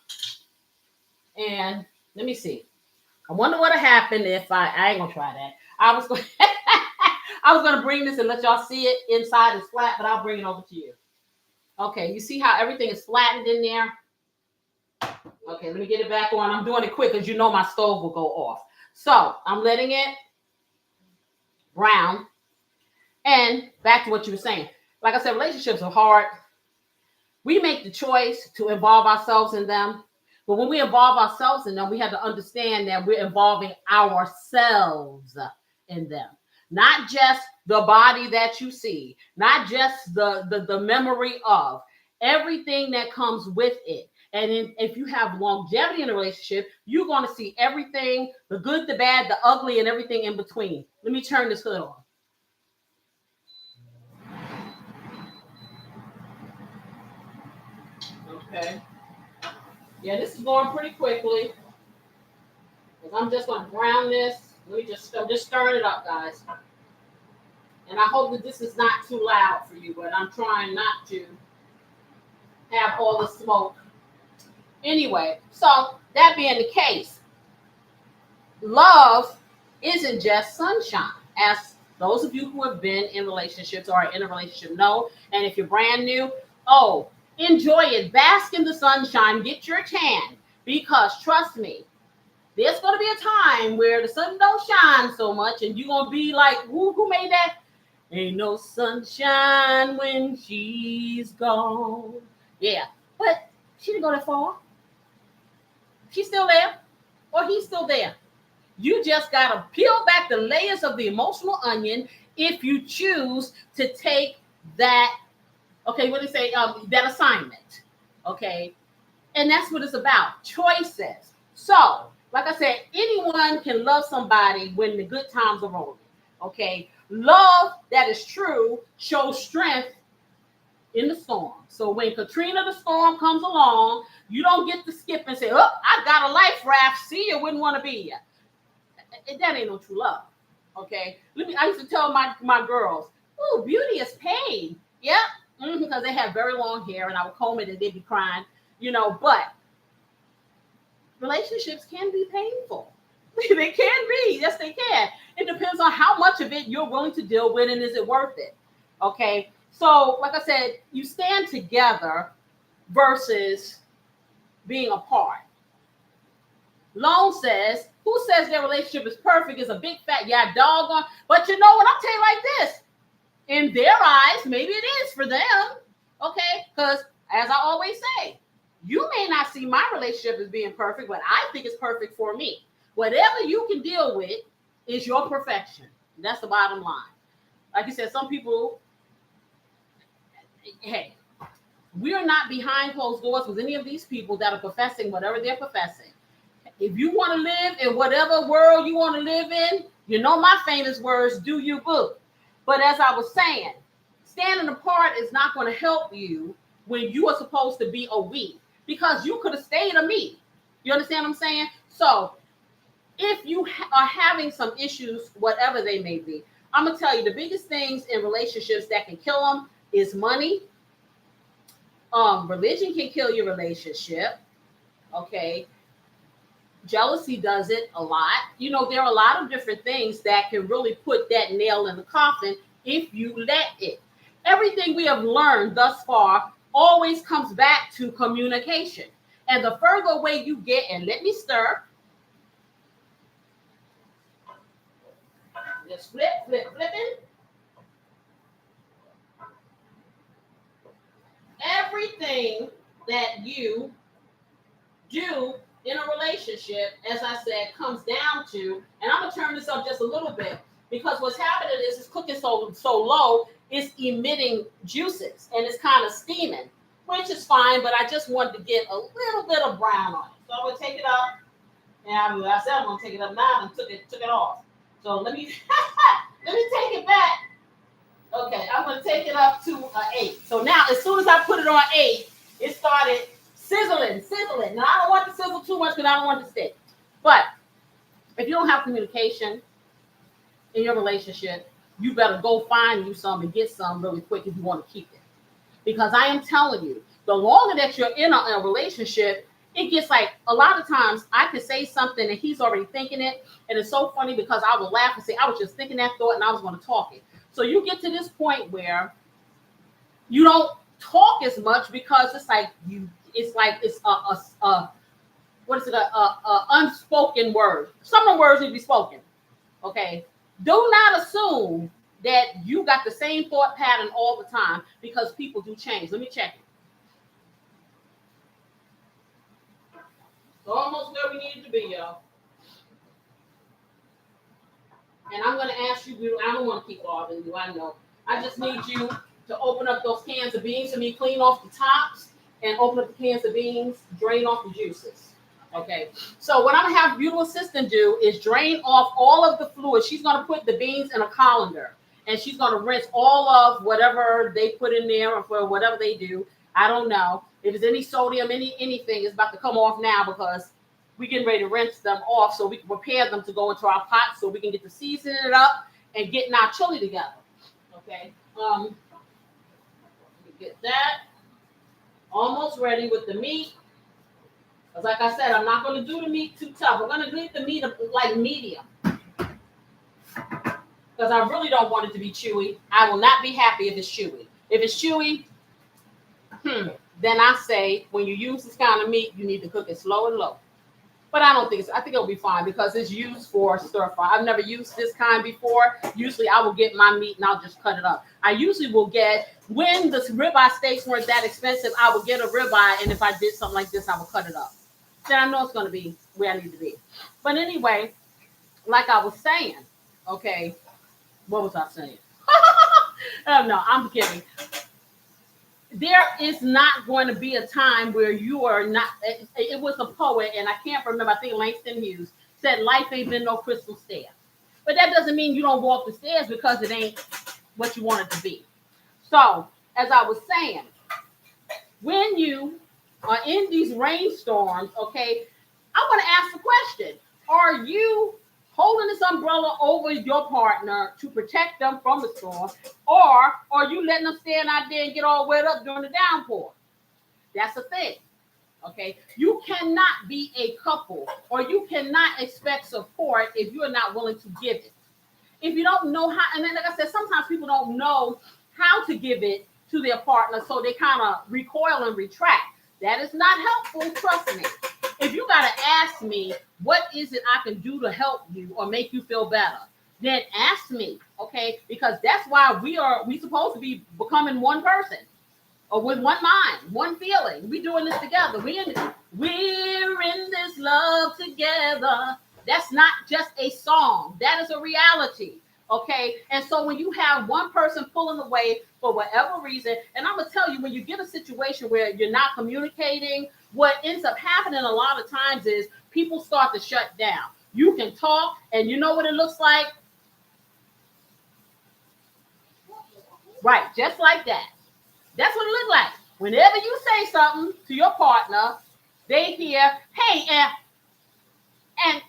And let me see. I wonder what would happen if I ain't going to try that. I was going to bring this and let y'all see it inside. It's flat, but I'll bring it over to you. Okay, you see how everything is flattened in there? Okay, let me get it back on. I'm doing it quick because my stove will go off. So I'm letting it brown. And back to what you were saying. Like I said, relationships are hard. We make the choice to involve ourselves in them. But when we involve ourselves in them, we have to understand that we're involving ourselves in them. Not just the body that you see, not just the memory of, everything that comes with it. And if you have longevity in a relationship, you're going to see everything, the good, the bad, the ugly, and everything in between. Let me turn this hood on. Okay. Yeah, this is going pretty quickly. I'm just going to brown this. I'm just stirring it up, guys. And I hope that this is not too loud for you, but I'm trying not to have all the smoke. Anyway, so that being the case, love isn't just sunshine, as those of you who have been in relationships or are in a relationship know. And if you're brand new, enjoy it. Bask in the sunshine. Get your tan. Because trust me, There's going to be a time where the sun don't shine so much, and you're going to be like, who made that? Ain't no sunshine when she's gone. Yeah, but she didn't go that far. She's still there, or he's still there. You just got to peel back the layers of the emotional onion if you choose to take that, okay, what do you say, that assignment, okay? And that's what it's about, choices. So, like I said, anyone can love somebody when the good times are rolling, okay? Love that is true shows strength in the storm. So when Katrina the storm comes along, you don't get to skip and say, oh, I got a life raft. See, you wouldn't want to be here. That ain't no true love. Okay. I used to tell my girls, oh, beauty is pain. Yep. Because they have very long hair and I would comb it and they'd be crying, but relationships can be painful. They can be. Yes, they can. It depends on how much of it you're willing to deal with and is it worth it. Okay. So, like I said, you stand together versus being apart. Lone says, who says their relationship is perfect is a big fat doggone. But you know what? I'll tell you like this. In their eyes, maybe it is for them. Okay? Because as I always say, you may not see my relationship as being perfect, but I think it's perfect for me. Whatever you can deal with is your perfection. That's the bottom line. Like you said, some people, hey, we're not behind closed doors with any of these people that are professing whatever they're professing. If you want to live in whatever world you want to live in, you know my famous words, do you boo. But as I was saying, standing apart is not going to help you when you are supposed to be a we, because you could have stayed a me. You understand what I'm saying? So if you are having some issues, whatever they may be, I'm going to tell you the biggest things in relationships that can kill them is money. Religion can kill your relationship. Okay. Jealousy does it a lot. There are a lot of different things that can really put that nail in the coffin if you let it. Everything we have learned thus far always comes back to communication. And the further away you get, and let me stir. Just flipping. Everything that you do in a relationship, as I said, comes down to, and I'm gonna turn this up just a little bit because what's happening is it's cooking so low, it's emitting juices and it's kind of steaming, which is fine, but I just wanted to get a little bit of brown on it. So I'm gonna take it up, and I said I'm gonna take it up now and took it off. So let me let me take it back. Okay, I'm gonna take it up to 8. So now, as soon as I put it on 8, it started sizzling. Now, I don't want to sizzle too much because I don't want it to stick. But if you don't have communication in your relationship, you better go find you some and get some really quick if you want to keep it. Because I am telling you, the longer that you're in a relationship, it gets like a lot of times I can say something and he's already thinking it. And it's so funny because I will laugh and say, I was just thinking that thought and I was going to talk it. So you get to this point where you don't talk as much because it's like a unspoken word. Some of the words need to be spoken. Okay. Do not assume that you got the same thought pattern all the time because people do change. Let me check it. It's almost where we needed to be, y'all. And I'm going to ask you, I don't want to keep bothering you, I know. I just need you to open up those cans of beans for me, clean off the tops, and open up the cans of beans, drain off the juices. Okay, so what I'm going to have beautiful assistant do is drain off all of the fluid. She's going to put the beans in a colander, and she's going to rinse all of whatever they put in there or for whatever they do. I don't know. If there's any sodium, anything is about to come off now because we're getting ready to rinse them off so we can prepare them to go into our pot so we can get to season it up and getting our chili together. Okay. Get that. Almost ready with the meat. Because like I said, I'm not going to do the meat too tough. I'm going to leave the meat like medium. Because I really don't want it to be chewy. I will not be happy if it's chewy. If it's chewy, then I say when you use this kind of meat, you need to cook it slow and low. But I don't think I think it'll be fine because it's used for stir fry. I've never used this kind before. Usually I will get my meat and I'll just cut it up. I usually will get, when the ribeye steaks weren't that expensive, I would get a ribeye, and if I did something like this, I would cut it up. Then I know it's going to be where I need to be. But anyway, like I was saying, okay, what was I saying? Oh, no, I'm kidding. There is not going to be a time where you are not. It was a poet, and I can't remember. I think Langston Hughes said, "Life ain't been no crystal stair," but that doesn't mean you don't walk the stairs because it ain't what you want it to be. So, as I was saying, when you are in these rainstorms, okay, I want to ask the question: are you holding this umbrella over your partner to protect them from the storm, or are you letting them stand out there and get all wet up during the downpour? That's the thing. Okay, you cannot be a couple, or you cannot expect support if you are not willing to give it. If you don't know how, and then like I said, sometimes people don't know how to give it to their partner, so they kind of recoil and retract. That is not helpful, trust me. If you got to ask me, what is it I can do to help you or make you feel better, then ask me, okay? Because that's why we supposed to be becoming one person, or with one mind, one feeling. We doing this together. We're in this love together. That's not just a song. That is a reality. Okay. And so when you have one person pulling away for whatever reason, and I'm going to tell you, when you get a situation where you're not communicating, what ends up happening a lot of times is people start to shut down. You can talk, and you know what it looks like? Right. Just like that. That's what it looks like. Whenever you say something to your partner, they hear, hey, and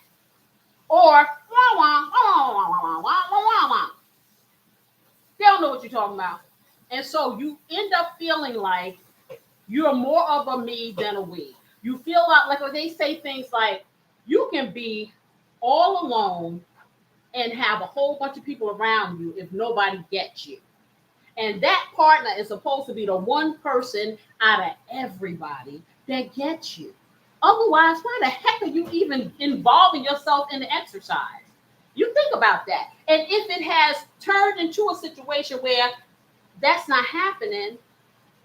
or they don't know what you're talking about. And so you end up feeling like you're more of a me than a we. You feel like when they say things like, you can be all alone and have a whole bunch of people around you if nobody gets you. And that partner is supposed to be the one person out of everybody that gets you. Otherwise, why the heck are you even involving yourself in the exercise? You think about that. And if it has turned into a situation where that's not happening,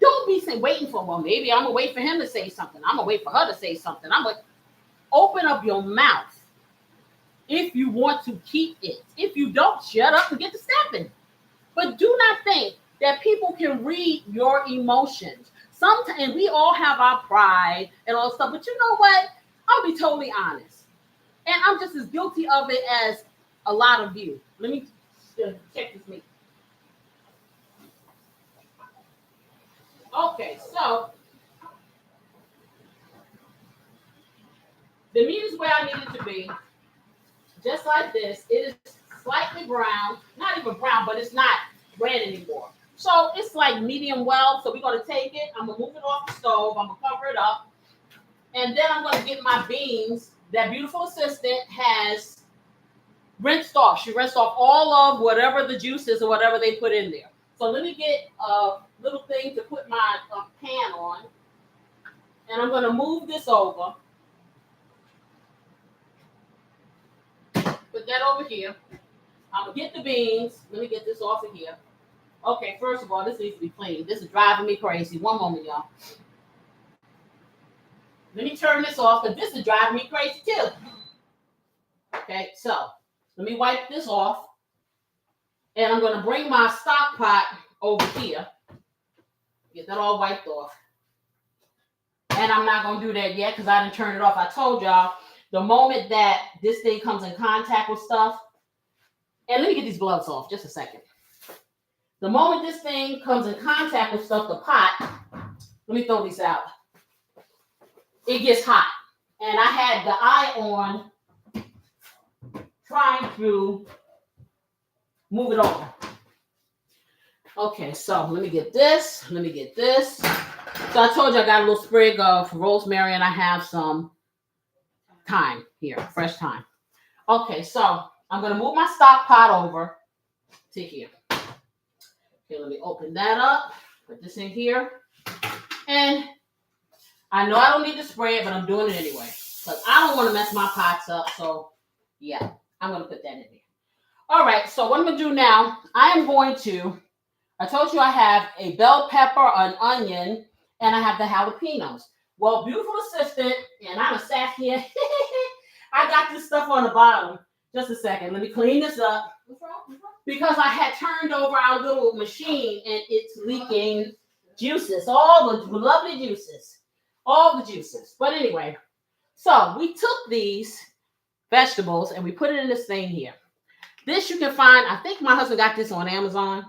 don't be waiting for, well, maybe I'm going to wait for him to say something. I'm going to wait for her to say something. I'm going to open up your mouth if you want to keep it. If you don't, shut up and get to stepping. But do not think that people can read your emotions. Sometimes, and we all have our pride and all stuff, but you know what? I'll be totally honest. And I'm just as guilty of it as a lot of you. Let me check this meat. Okay, so the meat is where I need it to be. Just like this. It is slightly brown. Not even brown, but it's not red anymore. So it's like medium well. So we're going to take it. I'm going to move it off the stove. I'm going to cover it up. And then I'm going to get my beans. That beautiful assistant has rinsed off. She rinsed off all of whatever the juice is or whatever they put in there. So let me get a little thing to put my pan on. And I'm going to move this over. Put that over here. I'm going to get the beans. Let me get this off of here. Okay, first of all, this needs to be clean. This is driving me crazy. One moment, y'all. Let me turn this off because this is driving me crazy too. Okay, so let me wipe this off. And I'm going to bring my stock pot over here. Get that all wiped off. And I'm not going to do that yet because I didn't turn it off. I told y'all, the moment that this thing comes in contact with stuff, and let me get these gloves off just a second. The moment this thing comes in contact with stuff, the pot, let me throw these out. It gets hot. And I had the eye on trying to move it over. Okay, so let me get this. Let me get this. So I told you I got a little sprig of rosemary and I have some thyme here, fresh thyme. Okay, so I'm going to move my stock pot over to here. Okay, let me open that up. Put this in here. And I know I don't need to spray it, but I'm doing it anyway. because I don't want to mess my pots up. So yeah, I'm going to put that in there. All right, so what I'm going to do now, I told you I have a bell pepper, an onion, and I have the jalapenos. Well, beautiful assistant, and I'm a sat here. I got this stuff on the bottom. Just a second. Let me clean this up. What's wrong? Because I had turned over our little machine and it's leaking juices, all the lovely juices, all the juices. But anyway, so we took these vegetables and we put it in this thing here. This you can find, I think my husband got this on Amazon,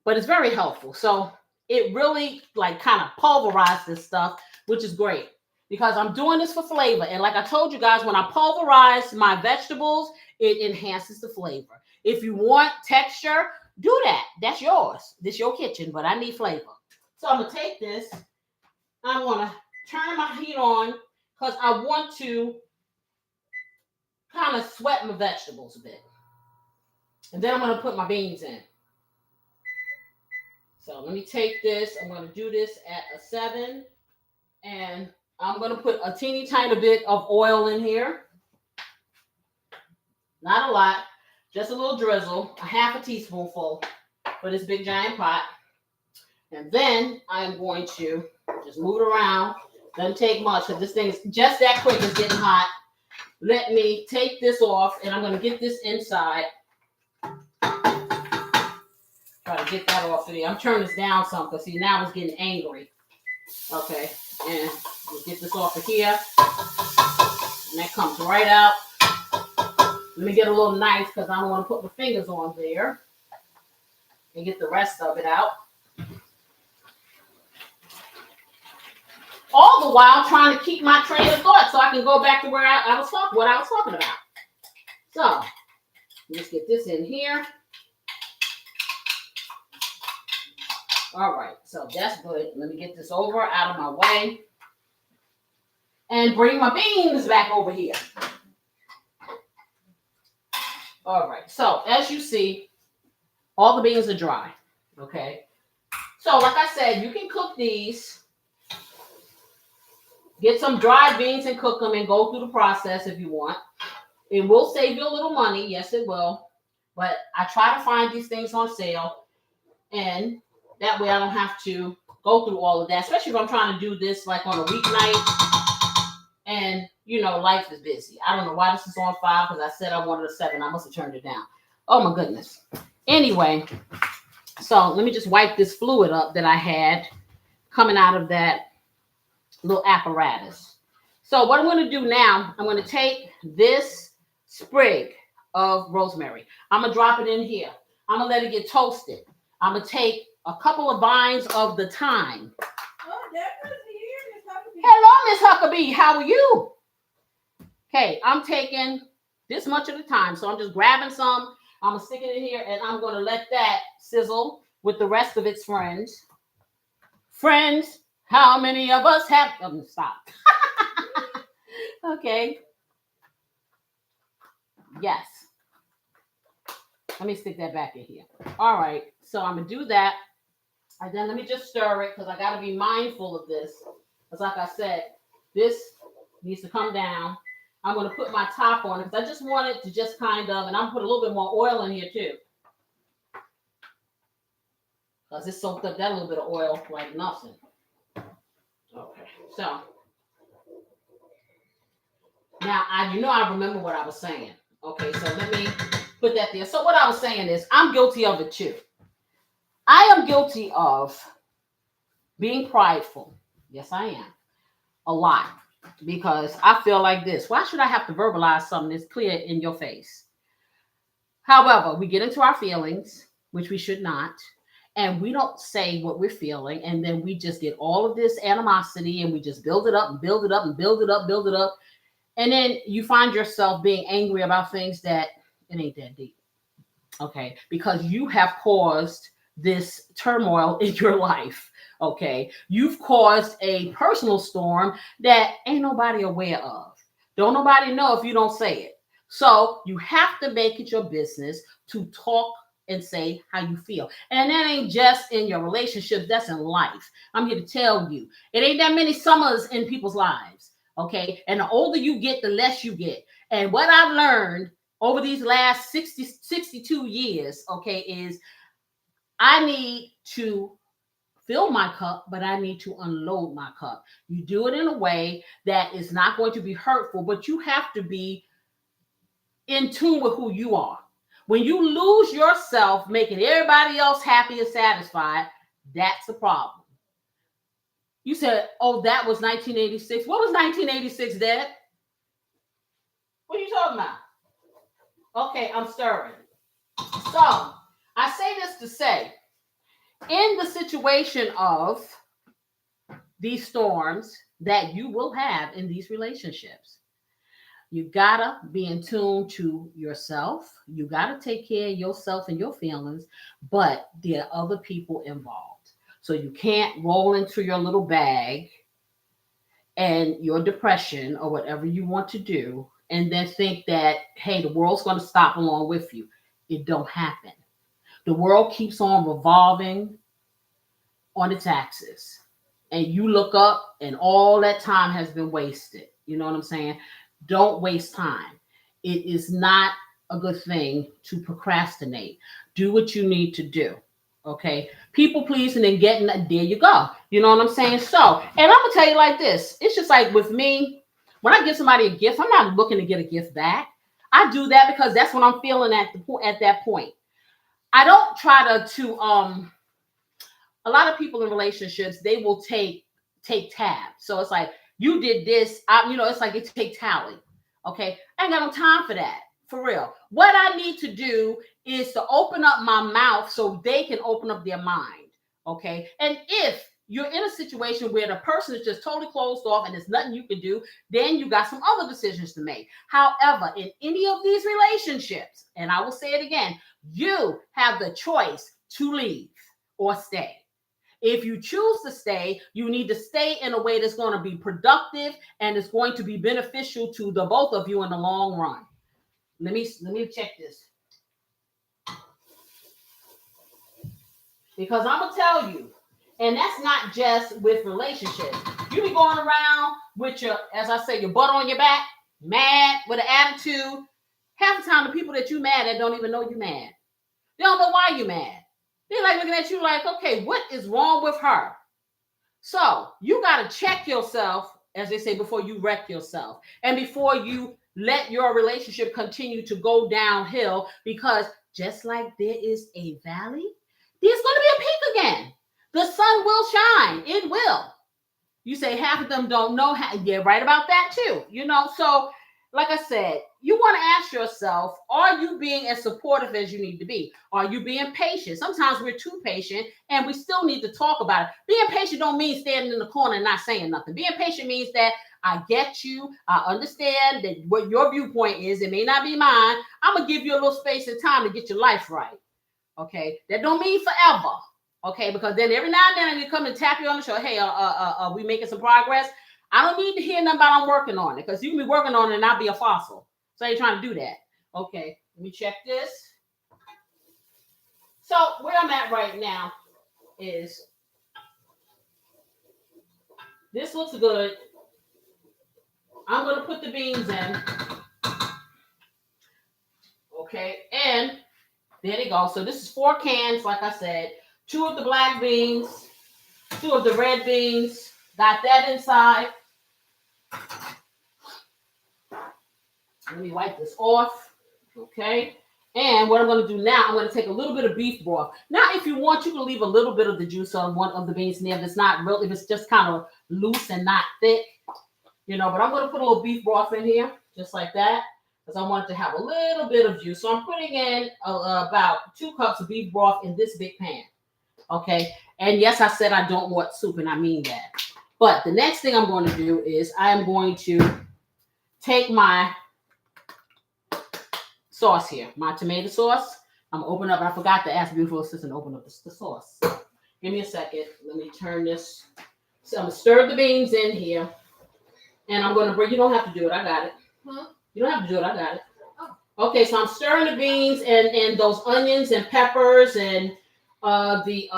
but it's very helpful. So it really like kind of pulverized this stuff, which is great because I'm doing this for flavor. And like I told you guys, when I pulverize my vegetables, it enhances the flavor. If you want texture, do that. That's yours. This is your kitchen, but I need flavor. So I'm going to take this. I'm going to turn my heat on because I want to kind of sweat my vegetables a bit. And then I'm going to put my beans in. So let me take this. I'm going to do this at a 7. And I'm going to put a teeny tiny bit of oil in here. Not a lot. Just a little drizzle. A half a teaspoonful for this big giant pot. And then I'm going to just move it around. Doesn't take much because this thing is just that quick. It's getting hot. Let me take this off. And I'm going to get this inside. Try to get that off of there. I'm turning this down some because see now it's getting angry. Okay, and we'll get this off of here. And that comes right out. Let me get a little knife because I don't want to put my fingers on there. And get the rest of it out. All the while trying to keep my train of thought so I can go back to where I was talking about. So, let's get this in here. All right, so that's good. Let me get this over out of my way and bring my beans back over here. All right, so as you see, all the beans are dry, okay? So like I said, you can cook these. Get some dried beans and cook them and go through the process if you want. It will save you a little money. Yes, it will. But I try to find these things on sale and that way I don't have to go through all of that, especially if I'm trying to do this like on a weeknight and, you know, life is busy. I don't know why this is on 5 because I said I wanted a 7. I must have turned it down. Oh, my goodness. Anyway, so let me just wipe this fluid up that I had coming out of that little apparatus. So what I'm going to do now, I'm going to take this sprig of rosemary. I'm going to drop it in here. I'm going to let it get toasted. I'm going to take a couple of vines of the thyme. Oh, Deborah's here, Miss Huckabee. Hello, Miss Huckabee. How are you? Okay, I'm taking this much of the thyme. So I'm just grabbing some. I'm going to stick it in here, and I'm going to let that sizzle with the rest of its friends. Friends, how many of us have... stop. Okay. Yes. Let me stick that back in here. All right, so I'm going to do that. And then let me just stir it because I got to be mindful of this. Because like I said, this needs to come down. I'm going to put my top on it because I just want it to just kind of, and I'm going to put a little bit more oil in here too. Because it soaked up that little bit of oil like nothing. Okay, so. Now, I remember what I was saying. Okay, so let me put that there. So what I was saying is I'm guilty of it too. I am guilty of being prideful. Yes, I am. A lot. Because I feel like this. Why should I have to verbalize something that's clear in your face? However, we get into our feelings, which we should not. And we don't say what we're feeling. And then we just get all of this animosity and we just build it up and build it up and build it up, build it up. And then you find yourself being angry about things that it ain't that deep. Okay. Because you have caused this turmoil in your life. Okay. You've caused a personal storm that ain't nobody aware of. Don't nobody know if you don't say it. So you have to make it your business to talk and say how you feel. And that ain't just in your relationships. That's in life. I'm here to tell you, it ain't that many summers in people's lives. Okay. And the older you get, the less you get. And what I've learned over these last 62 years, okay, is I need to fill my cup, but I need to unload my cup. You do it in a way that is not going to be hurtful, but you have to be in tune with who you are. When you lose yourself, making everybody else happy and satisfied, that's a problem. You said, oh, that was 1986. What was 1986, Dad? What are you talking about? Okay, I'm stirring. So, I say this to say, in the situation of these storms that you will have in these relationships, you gotta be in tune to yourself. You gotta take care of yourself and your feelings, but there are other people involved. So you can't roll into your little bag and your depression or whatever you want to do and then think that, hey, the world's going to stop along with you. It don't happen. The world keeps on revolving on its axis, and you look up and all that time has been wasted. You know what I'm saying? Don't waste time. It is not a good thing to procrastinate. Do what you need to do. Okay, people pleasing and getting that, there you go. You know what I'm saying? So, and I'm gonna tell you like this, it's just like with me, when I give somebody a gift, I'm not looking to get a gift back. I do that because that's what I'm feeling at the point. At that point, I don't try to a lot of people in relationships, they will take tabs. So it's like, you did this, it's like they take tally. Okay, I ain't got no time for that. For real. What I need to do is to open up my mouth so they can open up their mind. Okay. And if you're in a situation where the person is just totally closed off and there's nothing you can do, then you got some other decisions to make. However, in any of these relationships, and I will say it again, you have the choice to leave or stay. If you choose to stay, you need to stay in a way that's going to be productive and is going to be beneficial to the both of you in the long run. Let me check this. Because I'm gonna tell you, and that's not just with relationships. You be going around with your, as I say, your butt on your back, mad with an attitude. Half the time, the people that you mad at don't even know you mad. They don't know why you mad. They're like looking at you like, okay, what is wrong with her? So you got to check yourself, as they say, before you wreck yourself and before you let your relationship continue to go downhill, because just like there is a valley, there's going to be a peak again. The sun will shine. It will. You say half of them don't know how. Yeah, right about that too. So like I said, you want to ask yourself, are you being as supportive as you need to be? Are you being patient? Sometimes we're too patient and we still need to talk about it. Being patient don't mean standing in the corner and not saying nothing. Being patient means that I get you. I understand that what your viewpoint is. It may not be mine. I'm going to give you a little space and time to get your life right. Okay. That don't mean forever. Okay. Because then every now and then you come and tap you on the shoulder. Hey, are we making some progress? I don't need to hear nothing about I'm working on it, because you can be working on it and I'll be a fossil. So I ain't trying to do that. Okay, let me check this. So where I'm at right now is, this looks good. I'm going to put the beans in. Okay, and there they go. So this is 4 cans, like I said. 2 of the black beans, 2 of the red beans. Got that inside. Let me wipe this off. Okay. And what I'm going to do now, I'm going to take a little bit of beef broth. Now, if you want, you can leave a little bit of the juice on one of the beans in there. If it's not real, if it's just kind of loose and not thick, but I'm going to put a little beef broth in here, just like that, because I want it to have a little bit of juice. So I'm putting in about 2 cups of beef broth in this big pan. Okay. And yes, I said I don't want soup, and I mean that. But the next thing I'm going to do is I'm going to take my sauce here, my tomato sauce. I'm gonna open up. I forgot to ask beautiful assistant to open up the sauce. Give me a second. Let me turn this. So I'm gonna stir the beans in here, and I'm gonna bring. You don't have to do it. I got it. Huh? You don't have to do it. I got it. Oh. Okay, so I'm stirring the beans and those onions and peppers and the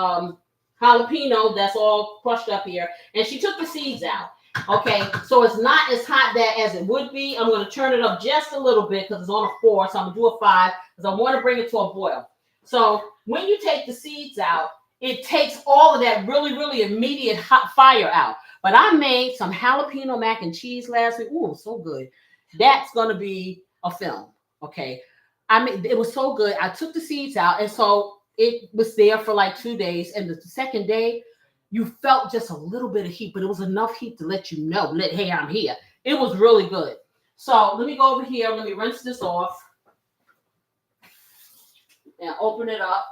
jalapeno that's all crushed up here. And she took the seeds out. Okay, so it's not as hot that as it would be. I'm going to turn it up just a little bit because it's on a 4, so I'm going to do a 5 because I want to bring it to a boil. So when you take the seeds out, it takes all of that really immediate hot fire out. But I made some jalapeno mac and cheese last week. Ooh, so good. That's going to be a film. Okay. I mean, it was so good. I took the seeds out, and so it was there for like 2 days. And the second day, you felt just a little bit of heat, but it was enough heat to let you know, hey, I'm here. It was really good. So let me go over here. Let me rinse this off and open it up.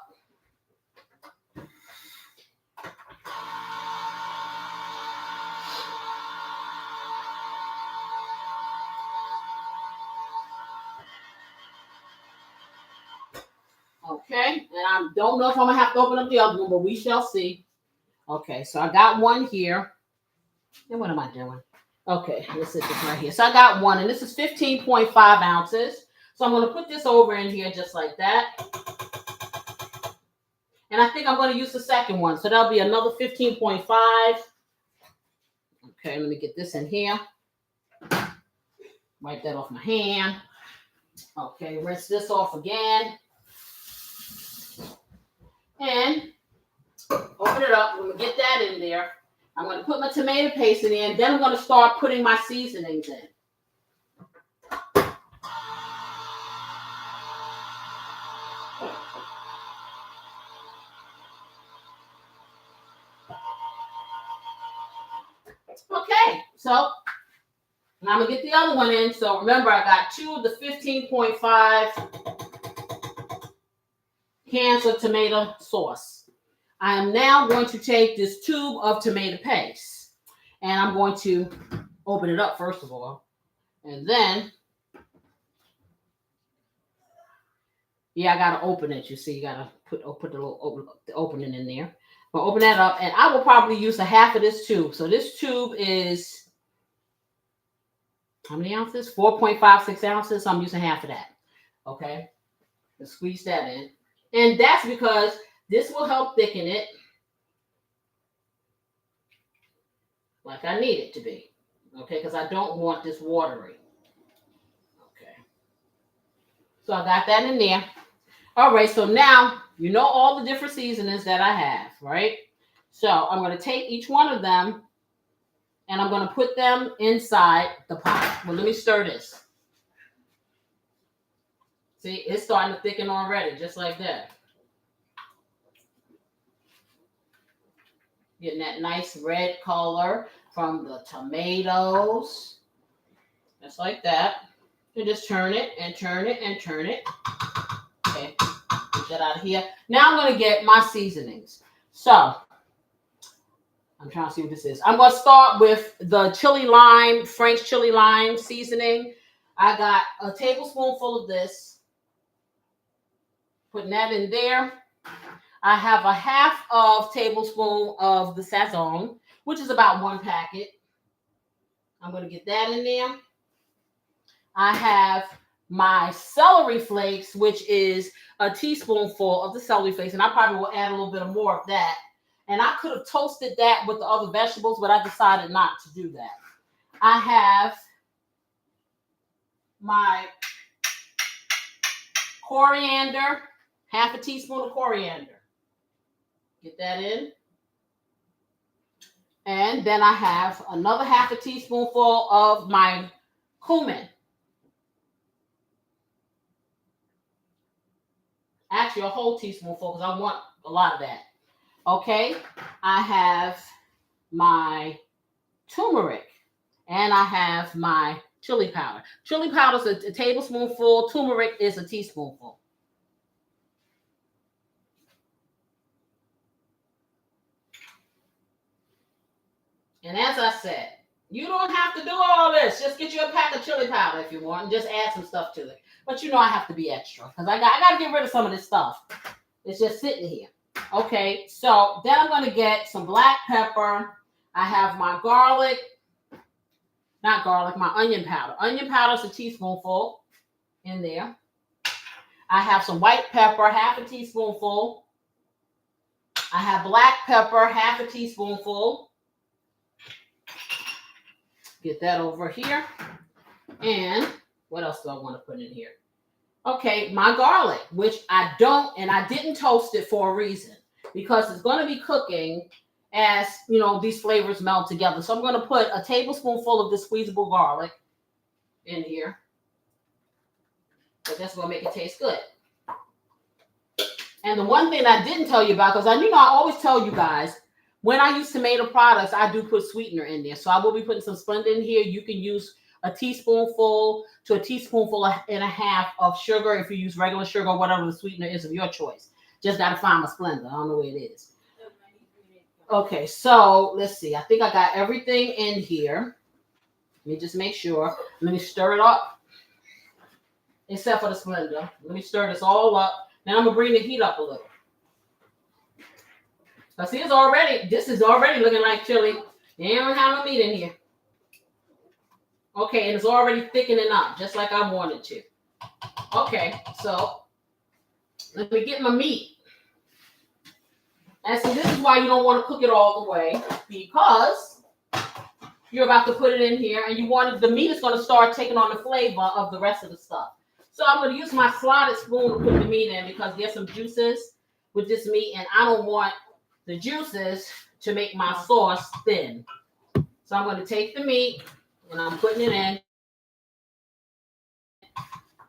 Okay, and I don't know if I'm gonna have to open up the other one, but we shall see. Okay, so I got one here. And what am I doing? Okay, let's sit this right here. So I got one, and this is 15.5 ounces. So I'm gonna put this over in here just like that. And I think I'm gonna use the second one. So that'll be another 15.5. Okay, let me get this in here. Wipe that off my hand. Okay, rinse this off again. And open it up. I'm going to get that in there. I'm going to put my tomato paste in there, and then I'm going to start putting my seasonings in. Okay, so I'm going to get the other one in. So remember, I got 2 of the 15.5 cans of tomato sauce. I am now going to take this tube of tomato paste, and I'm going to open it up first of all, and then, yeah, I gotta open it. You see, you gotta put the little opening in there. But open that up, and I will probably use a half of this tube. So this tube is how many ounces? 4.56 ounces. So I'm using half of that. Okay, let's squeeze that in, and that's because this will help thicken it like I need it to be. Okay, because I don't want this watery. Okay. So I got that in there. All right, so now you know all the different seasonings that I have, right? So I'm going to take each one of them and I'm going to put them inside the pot. Well, let me stir this. See, it's starting to thicken already, just like that. Getting that nice red color from the tomatoes. Just like that. You just turn it and turn it and turn it. Okay, get that out of here. Now I'm going to get my seasonings. So, I'm trying to see what this is. I'm going to start with the chili lime, Frank's chili lime seasoning. I got a tablespoonful of this. Putting that in there. I have a half of tablespoon of the Sazon, which is about 1 packet. I'm going to get that in there. I have my celery flakes, which is a teaspoonful of the celery flakes, and I probably will add a little bit more of that. And I could have toasted that with the other vegetables, but I decided not to do that. I have my coriander, half a teaspoon of coriander. Get that in. And then I have another half a teaspoonful of my cumin. Actually, a whole teaspoonful because I want a lot of that. Okay, I have my turmeric and I have my chili powder. Chili powder is a tablespoonful. Turmeric is a teaspoonful. And as I said, you don't have to do all this. Just get you a pack of chili powder if you want and just add some stuff to it. But you know I have to be extra because I got to get rid of some of this stuff. It's just sitting here. Okay, so then I'm going to get some black pepper. I have my garlic, not garlic, my onion powder. Onion powder is a teaspoonful in there. I have some white pepper, half a teaspoonful. I have black pepper, half a teaspoonful. Get that over here. And what else do I want to put in here? Okay, my garlic, which I didn't toast it for a reason, because it's going to be cooking as, these flavors melt together. So I'm going to put a tablespoonful of this squeezable garlic in here. But that's going to make it taste good. And the one thing I didn't tell you about, because I always tell you guys, when I use tomato products, I do put sweetener in there. So I will be putting some Splenda in here. You can use a teaspoonful to a teaspoonful and a half of sugar if you use regular sugar or whatever the sweetener is of your choice. Just got to find my Splenda. I don't know where it is. Okay, so let's see. I think I got everything in here. Let me just make sure. Let me stir it up. Except for the Splenda. Let me stir this all up. Now I'm going to bring the heat up a little. Now see, this is already looking like chili. You don't have no meat in here. Okay, and it's already thickening up, just like I wanted to. Okay, so let me get my meat. And so this is why you don't want to cook it all the way, because you're about to put it in here, and the meat is going to start taking on the flavor of the rest of the stuff. So I'm going to use my slotted spoon to put the meat in, because there's some juices with this meat, and I don't want the juices to make my sauce thin. So I'm going to take the meat and I'm putting it in.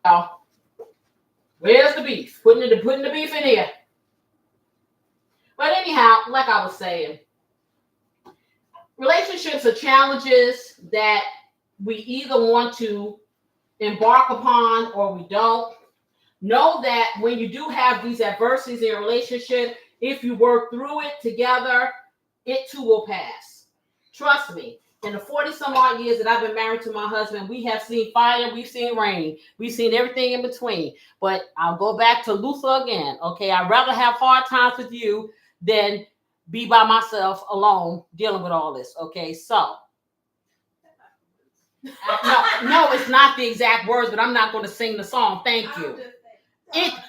Now, where's the beef? Putting the beef in here. But anyhow, like I was saying, relationships are challenges that we either want to embark upon or we don't. Know that when you do have these adversities in your relationship, if you work through it together, it too will pass. Trust me, in the 40 some odd years that I've been married to my husband, we have seen fire, we've seen rain, we've seen everything in between. But I'll go back to Luther again. Okay, I'd rather have hard times with you than be by myself alone dealing with all this. Okay, so no, it's not the exact words, but I'm not going to sing the song. Thank you.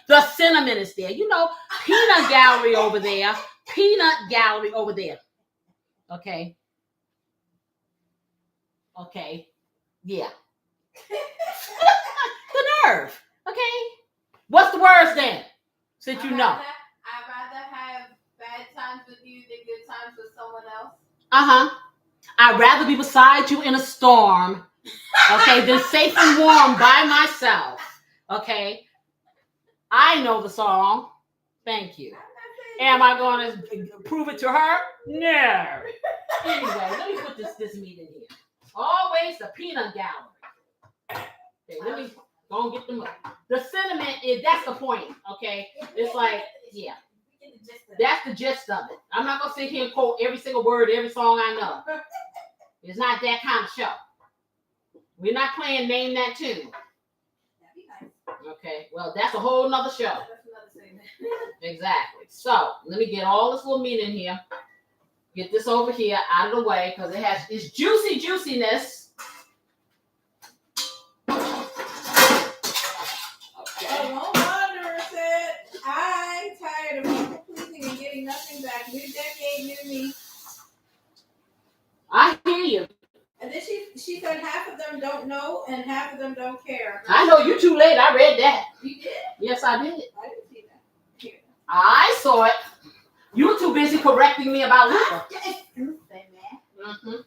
The cinnamon is there. Peanut gallery over there. Peanut gallery over there. Okay. Okay. Yeah. The nerve. Okay. What's the words then? Since you know. I'd rather have bad times with you than good times with someone else. I'd rather be beside you in a storm, okay, than safe and warm by myself. Okay. I know the song. Thank you. Am I going to prove it to her? No. Anyway, let me put this meat in here. Always the peanut gallery. Okay, let me go and get them up. The cinnamon that's the point. Okay, it's like, yeah, that's the gist of it. I'm not gonna sit here and quote every single word, every song I know. It's not that kind of show. We're not playing Name That Tune. Okay, well, that's a whole nother show. Exactly. So let me get all this little meat in here. Get this over here out of the way because it has its juiciness. Okay. A lone wanderer said, I'm tired of people pleasing and getting nothing back. New decade, new me. I hear you. And then she said half of them don't know and half of them don't care. I know you too late. I read that. You did? Yes, I did. I didn't see that. Here. I saw it. You were too busy correcting me about Luther. Mm-hmm.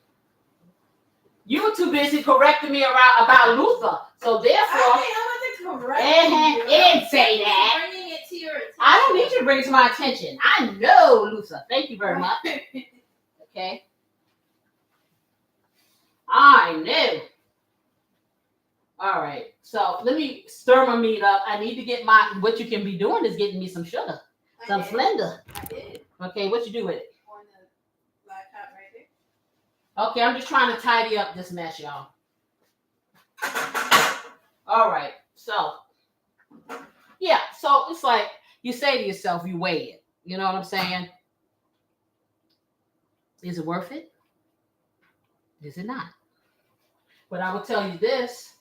You were too busy correcting me about Luther. So therefore, I wasn't correcting you. It didn't say that. Bringing it to your attention. I don't need you to bring it to my attention. I know Luther. Thank you very much. Okay. I know. All right. So let me stir my meat up. I need to get what you can be doing is getting me some sugar. Some Splenda. I did. Okay, what you do with it? On the laptop right there. Okay, I'm just trying to tidy up this mess, y'all. All right. So, yeah. So it's like you say to yourself, you weigh it. You know what I'm saying? Is it worth it? Is it not? But I will tell you this.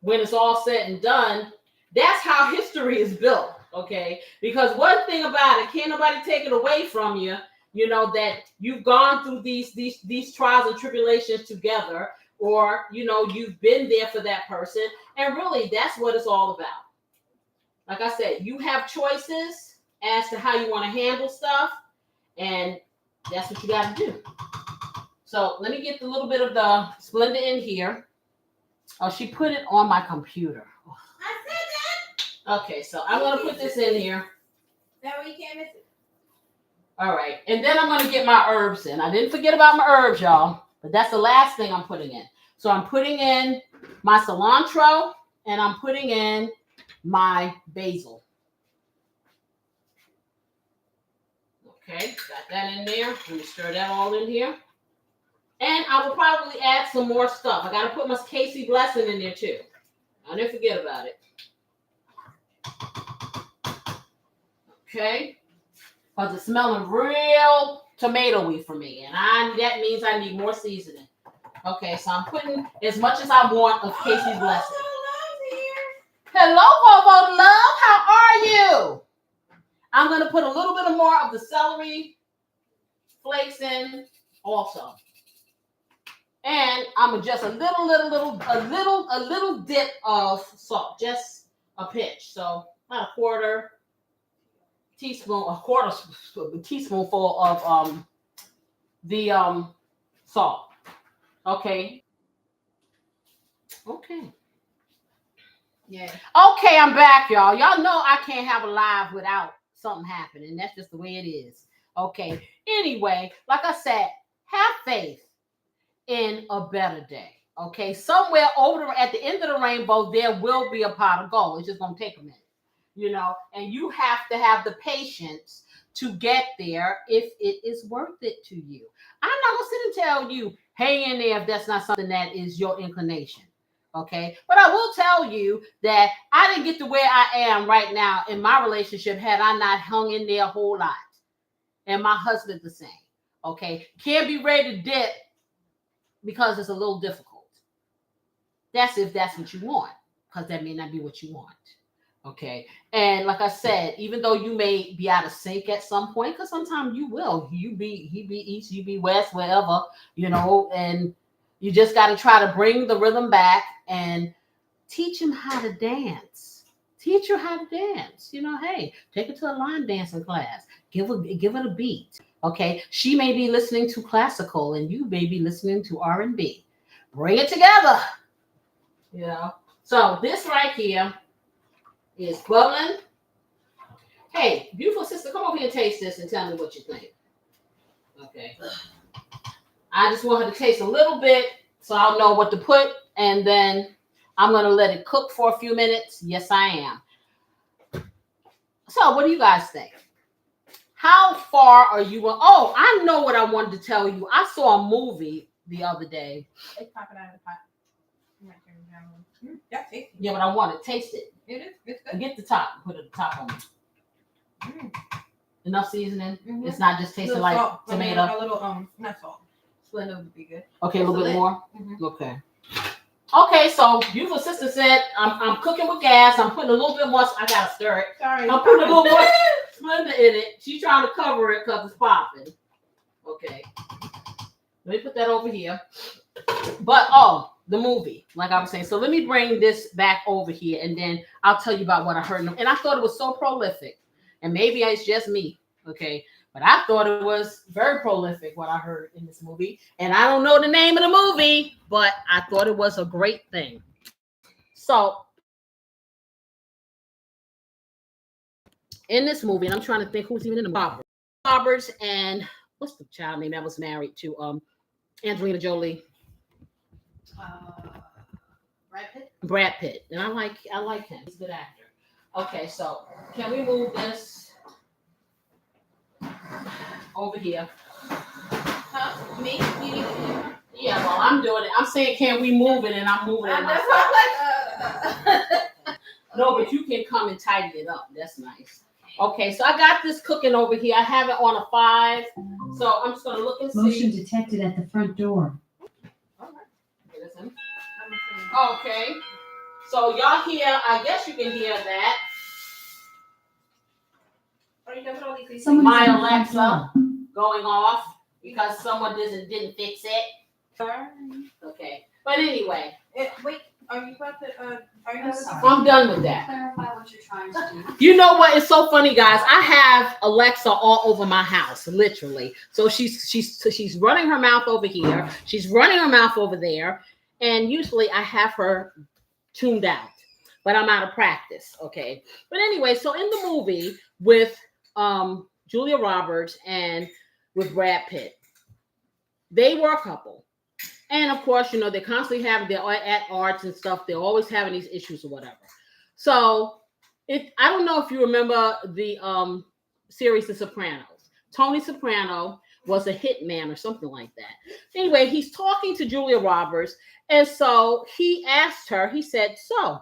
When it's all said and done, that's how history is built, okay? Because one thing about it, can't nobody take it away from you. you know, that you've gone through these trials and tribulations together, or, you know, you've been there for that person. And really, that's what it's all about. Like I said, you have choices as to how you want to handle stuff, and that's what you got to do. So let me get a little bit of the Splenda in here. Oh, she put it on my computer. I said that. Okay, so I'm going to put this in here. That way you can't miss it. All right, and then I'm going to get my herbs in. I didn't forget about my herbs, y'all, but that's the last thing I'm putting in. So I'm putting in my cilantro, and I'm putting in my basil. Okay, got that in there. Let me stir that all in here. And I will probably add some more stuff. I got to put my Casey Blessing in there too. I didn't forget about it. Okay. Because it's smelling real tomatoey for me. And that means I need more seasoning. Okay, so I'm putting as much as I want of Casey's Blessing. Hello, Bobo Love. How are you? I'm going to put a little bit more of the celery flakes in also. And I'm just a little dip of salt, just a pinch. So about a quarter teaspoonful of the salt. Okay. Okay. Yeah. Okay, I'm back, y'all. Y'all know I can't have a live without something happening. That's just the way it is. Okay. Anyway, like I said, have faith in a better day. Okay. Somewhere at the end of the rainbow, there will be a pot of gold. It's just gonna take a minute, you know, and you have to have the patience to get there if it is worth it to you. I'm not gonna sit and tell you, hang in there if that's not something that is your inclination. Okay, but I will tell you that I didn't get to where I am right now in my relationship had I not hung in there a whole lot. And my husband the same. Okay, can't be ready to dip because it's a little difficult. That's if that's what you want, because that may not be what you want. Okay, and like I said, even though you may be out of sync at some point, because sometimes you will, he be east, you be west, wherever, you know, and you just got to try to bring the rhythm back and teach him how to dance. Teach her how to dance. You know, hey, take it to a line dancing class. Give it a beat. Okay, she may be listening to classical and you may be listening to R&B. Bring it together. You know. So this right here is bubbling. Hey, beautiful sister, come over here and taste this and tell me what you think. Okay. I just want her to taste a little bit so I'll know what to put, and then I'm going to let it cook for a few minutes. Yes, I am. So what do you guys think? How far are you? Oh, I know what I wanted to tell you. I saw a movie the other day. It's popping out of the pot. That's tasty. Yeah, but I want to taste it. It is. It's good. Get the top. Put the top on it. Enough seasoning. Mm-hmm. It's not just tasting like salt. tomato. A little not salt. Splenda would be good. Okay, a little bit more. Mm-hmm. Okay. Okay, so beautiful sister said I'm cooking with gas. I'm putting a little bit more. I gotta stir it. Sorry. I'm putting a little more Splenda in it. She's trying to cover it because it's popping. Okay. Let me put that over here. But the movie, like I was saying. So let me bring this back over here, and then I'll tell you about what I heard. And I thought it was so prolific. And maybe it's just me. Okay. But I thought it was very prolific what I heard in this movie. And I don't know the name of the movie, but I thought it was a great thing. So in this movie, and I'm trying to think who's even in the movie. Roberts and what's the child name that was married to Angelina Jolie? Brad Pitt. Brad Pitt. And I like him. He's a good actor. Okay, so can we move this over here? Huh? Me? You? Yeah, well, I'm doing it. I'm saying, can we move it? And I'm moving it myself. No, but you can come and tidy it up. That's nice. Okay, so I got this cooking over here. I have it on a 5. So I'm just going to look and see. Motion detected at the front door. All right. Listen. Okay. So y'all hear, I guess you can hear that. Someone My is in the front Alexa. door. going off because someone didn't fix it. Okay. But anyway. Wait, are you about to, are you I'm sorry. I'm done with that. Clarify what you're trying to do. You know what? It's so funny, guys. I have Alexa all over my house, literally. So she's running her mouth over here. She's running her mouth over there. And usually I have her tuned out, but I'm out of practice. Okay. But anyway, so in the movie with Julia Roberts and with Brad Pitt, they were a couple. And of course, you know, they're constantly they're at arts and stuff. They're always having these issues or whatever. So I don't know if you remember the series The Sopranos. Tony Soprano was a hitman or something like that. Anyway, he's talking to Julia Roberts. And so he asked her, he said, so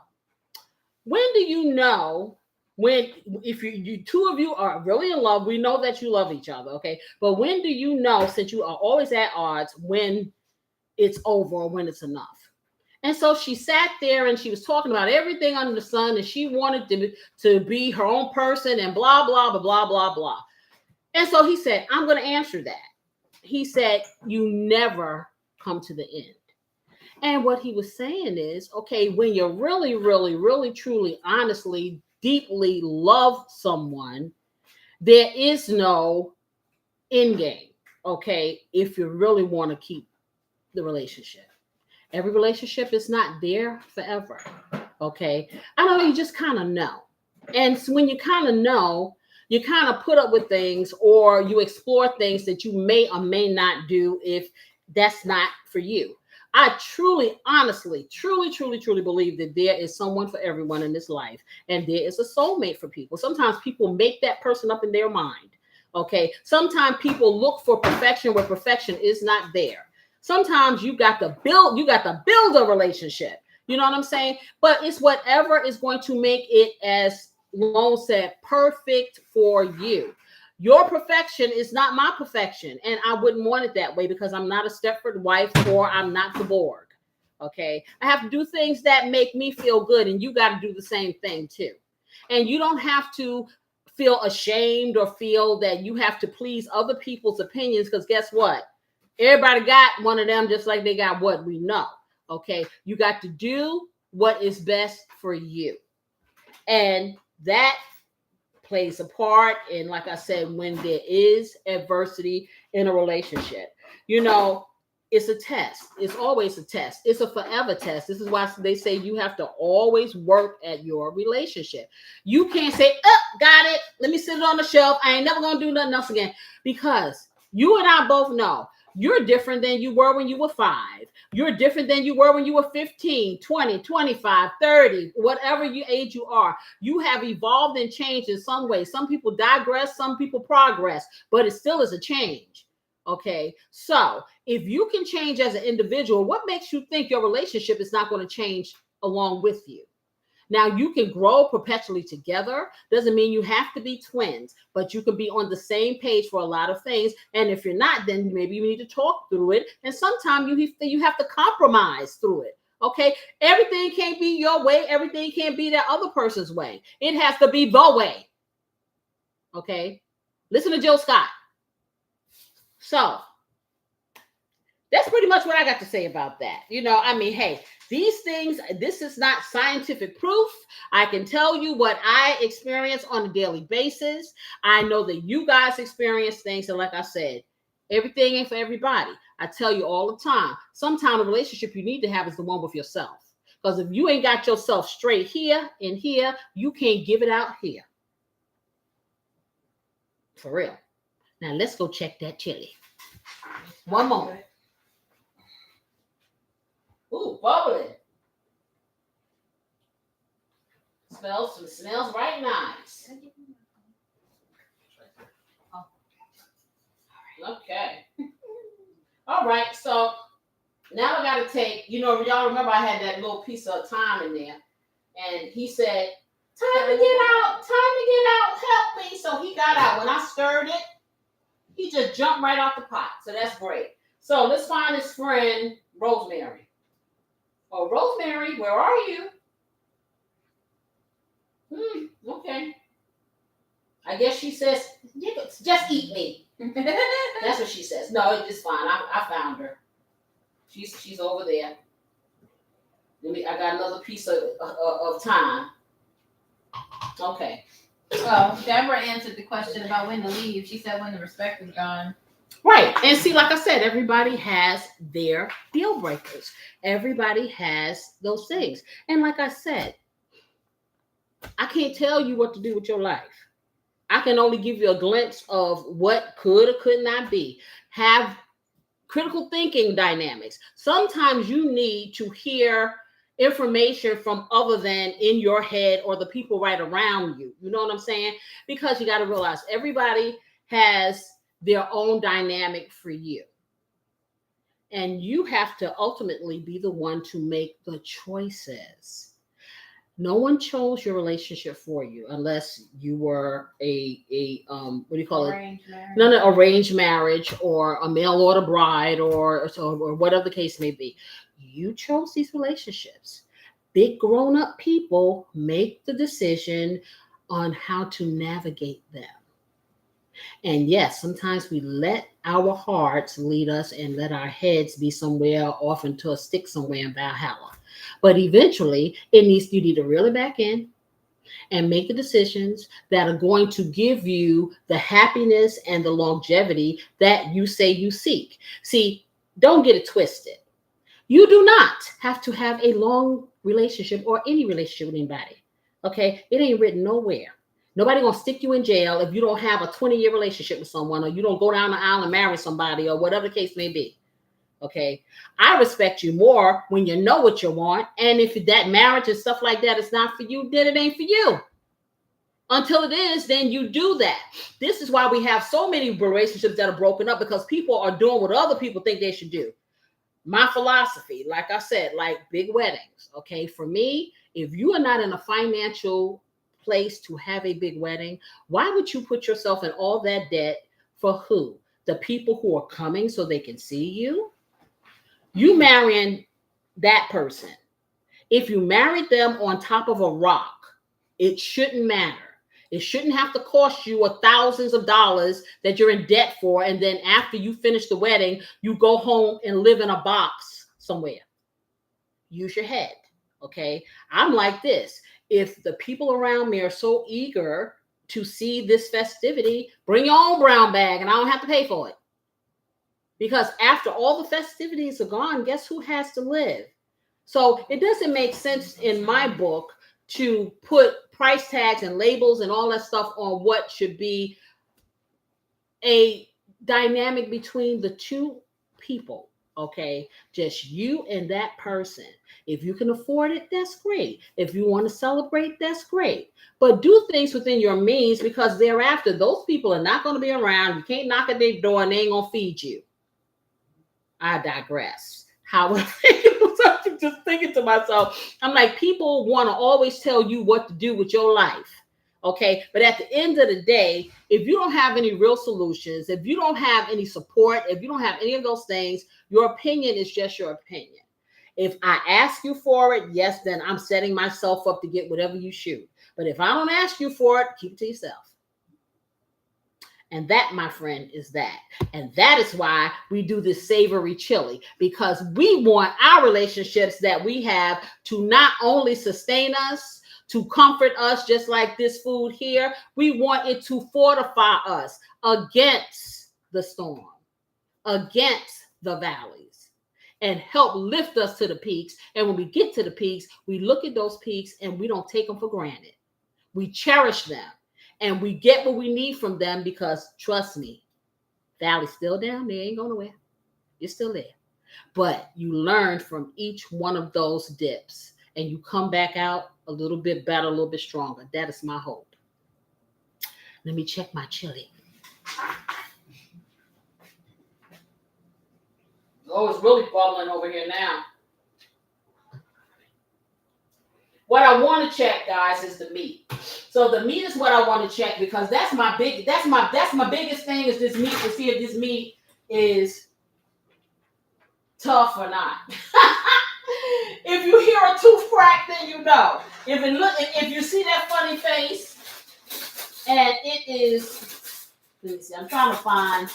when do you know if you two of you are really in love, we know that you love each other, okay? But when do you know, since you are always at odds, when it's over or when it's enough? And so she sat there and she was talking about everything under the sun, and she wanted to be her own person and blah, blah, blah, blah, blah, blah. And so he said, I'm going to answer that. He said, you never come to the end. And what he was saying is, okay, when you really, really, really, truly, honestly, deeply love someone, there is no end game, okay, if you really want to keep the relationship. Every relationship is not there forever, okay? I know you just kind of know. And so when you kind of know, you kind of put up with things or you explore things that you may or may not do if that's not for you. I truly, honestly, truly, truly, truly believe that there is someone for everyone in this life, and there is a soulmate for people. Sometimes people make that person up in their mind, okay? Sometimes people look for perfection where perfection is not there. Sometimes you got to build a relationship. You know what I'm saying? But it's whatever is going to make it, as Lone said, perfect for you. Your perfection is not my perfection, and I wouldn't want it that way because I'm not a Stepford wife or I'm not the Borg. Okay, I have to do things that make me feel good, and you got to do the same thing too. And you don't have to feel ashamed or feel that you have to please other people's opinions, because guess what? Everybody got one of them, just like they got what we know. Okay, you got to do what is best for you, and that plays a part in, like I said, when there is adversity in a relationship. You know, it's a test. It's always a test. It's a forever test. This is why they say you have to always work at your relationship. You can't say, oh, got it. Let me sit it on the shelf. I ain't never going to do nothing else again. Because you and I both know you're different than you were when you were 5. You're different than you were when you were 15, 20, 25, 30, whatever age you are. You have evolved and changed in some way. Some people digress, some people progress, but it still is a change. Okay, so if you can change as an individual, what makes you think your relationship is not going to change along with you? Now, you can grow perpetually together. Doesn't mean you have to be twins, but you can be on the same page for a lot of things. And if you're not, then maybe you need to talk through it. And sometimes you have to compromise through it. Okay, everything can't be your way. Everything can't be that other person's way. It has to be the way. Okay, listen to Jill Scott. So that's pretty much what I got to say about that. You know, I mean, hey, these things, this is not scientific proof. I can tell you what I experience on a daily basis. I know that you guys experience things. And like I said, everything ain't for everybody. I tell you all the time, sometimes the relationship you need to have is the one with yourself. Because if you ain't got yourself straight here and here, you can't give it out here. For real. Now let's go check that chili. One moment. Ooh, bubbling. Smells right nice. Okay. All right, so now I got to take, y'all remember I had that little piece of thyme in there. And he said, time to get out, help me. So he got out. When I stirred it, he just jumped right off the pot. So that's great. So let's find his friend, Rosemary. Oh, Rosemary, where are you? Okay. I guess she says, just eat me. what she says. No, it's fine. I found her. She's over there. I got another piece of time. Okay. Well, Deborah answered the question about when to leave. She said when the respect is gone. Right. And see, like I said, everybody has their deal breakers. Everybody has those things. And like I said, I can't tell you what to do with your life. I can only give you a glimpse of what could or could not be. Have critical thinking dynamics. Sometimes you need to hear information from other than in your head or the people right around you. You know what I'm saying? Because you got to realize everybody has their own dynamic for you. And you have to ultimately be the one to make the choices. No one chose your relationship for you unless you were a what do you call it? Arranged marriage. No, arranged marriage or a mail order bride or whatever the case may be. You chose these relationships. Big grown up people make the decision on how to navigate them. And yes, sometimes we let our hearts lead us and let our heads be somewhere off into a stick somewhere in Valhalla. But eventually, you need to reel it back in and make the decisions that are going to give you the happiness and the longevity that you say you seek. See, don't get it twisted. You do not have to have a long relationship or any relationship with anybody. Okay? It ain't written nowhere. Nobody gonna stick you in jail if you don't have a 20-year relationship with someone, or you don't go down the aisle and marry somebody, or whatever the case may be. Okay, I respect you more when you know what you want, and if that marriage and stuff like that is not for you, then it ain't for you. Until it is, then you do that. This is why we have so many relationships that are broken up, because people are doing what other people think they should do. My philosophy, like I said, like big weddings. Okay, for me, if you are not in a financial place to have a big wedding, why would you put yourself in all that debt for who? The people who are coming so they can see you? You marrying that person. If you married them on top of a rock, it shouldn't matter. It shouldn't have to cost you thousands of dollars that you're in debt for, and then after you finish the wedding, you go home and live in a box somewhere. Use your head, okay? I'm like this. If the people around me are so eager to see this festivity, bring your own brown bag and I don't have to pay for it. Because after all the festivities are gone, guess who has to live? So it doesn't make sense in my book to put price tags and labels and all that stuff on what should be a dynamic between the two people, okay? Just you and that person. If you can afford it, that's great. If you want to celebrate, that's great. But do things within your means, because thereafter, those people are not going to be around. You can't knock at their door and they ain't going to feed you. I digress. However, I'm just thinking to myself, I'm like, people want to always tell you what to do with your life. Okay. But at the end of the day, if you don't have any real solutions, if you don't have any support, if you don't have any of those things, your opinion is just your opinion. If I ask you for it, yes, then I'm setting myself up to get whatever you shoot. But if I don't ask you for it, keep it to yourself. And that, my friend, is that. And that is why we do this savory chili, because we want our relationships that we have to not only sustain us, to comfort us, just like this food here. We want it to fortify us against the storm, against the valleys, and help lift us to the peaks. And when we get to the peaks, we look at those peaks and we don't take them for granted. We cherish them. And we get what we need from them, because trust me, valley's still down there, ain't going nowhere. It's still there. But you learn from each one of those dips and you come back out a little bit better, a little bit stronger. That is my hope. Let me check my chili. Oh, it's really bubbling over here now. What I want to check, guys, is the meat. So the meat is what I want to check, because that's my biggest thing, is this meat, to see if this meat is tough or not. If you hear a tooth crack, then you know. If you see that funny face, and it is, let me see, I'm trying to find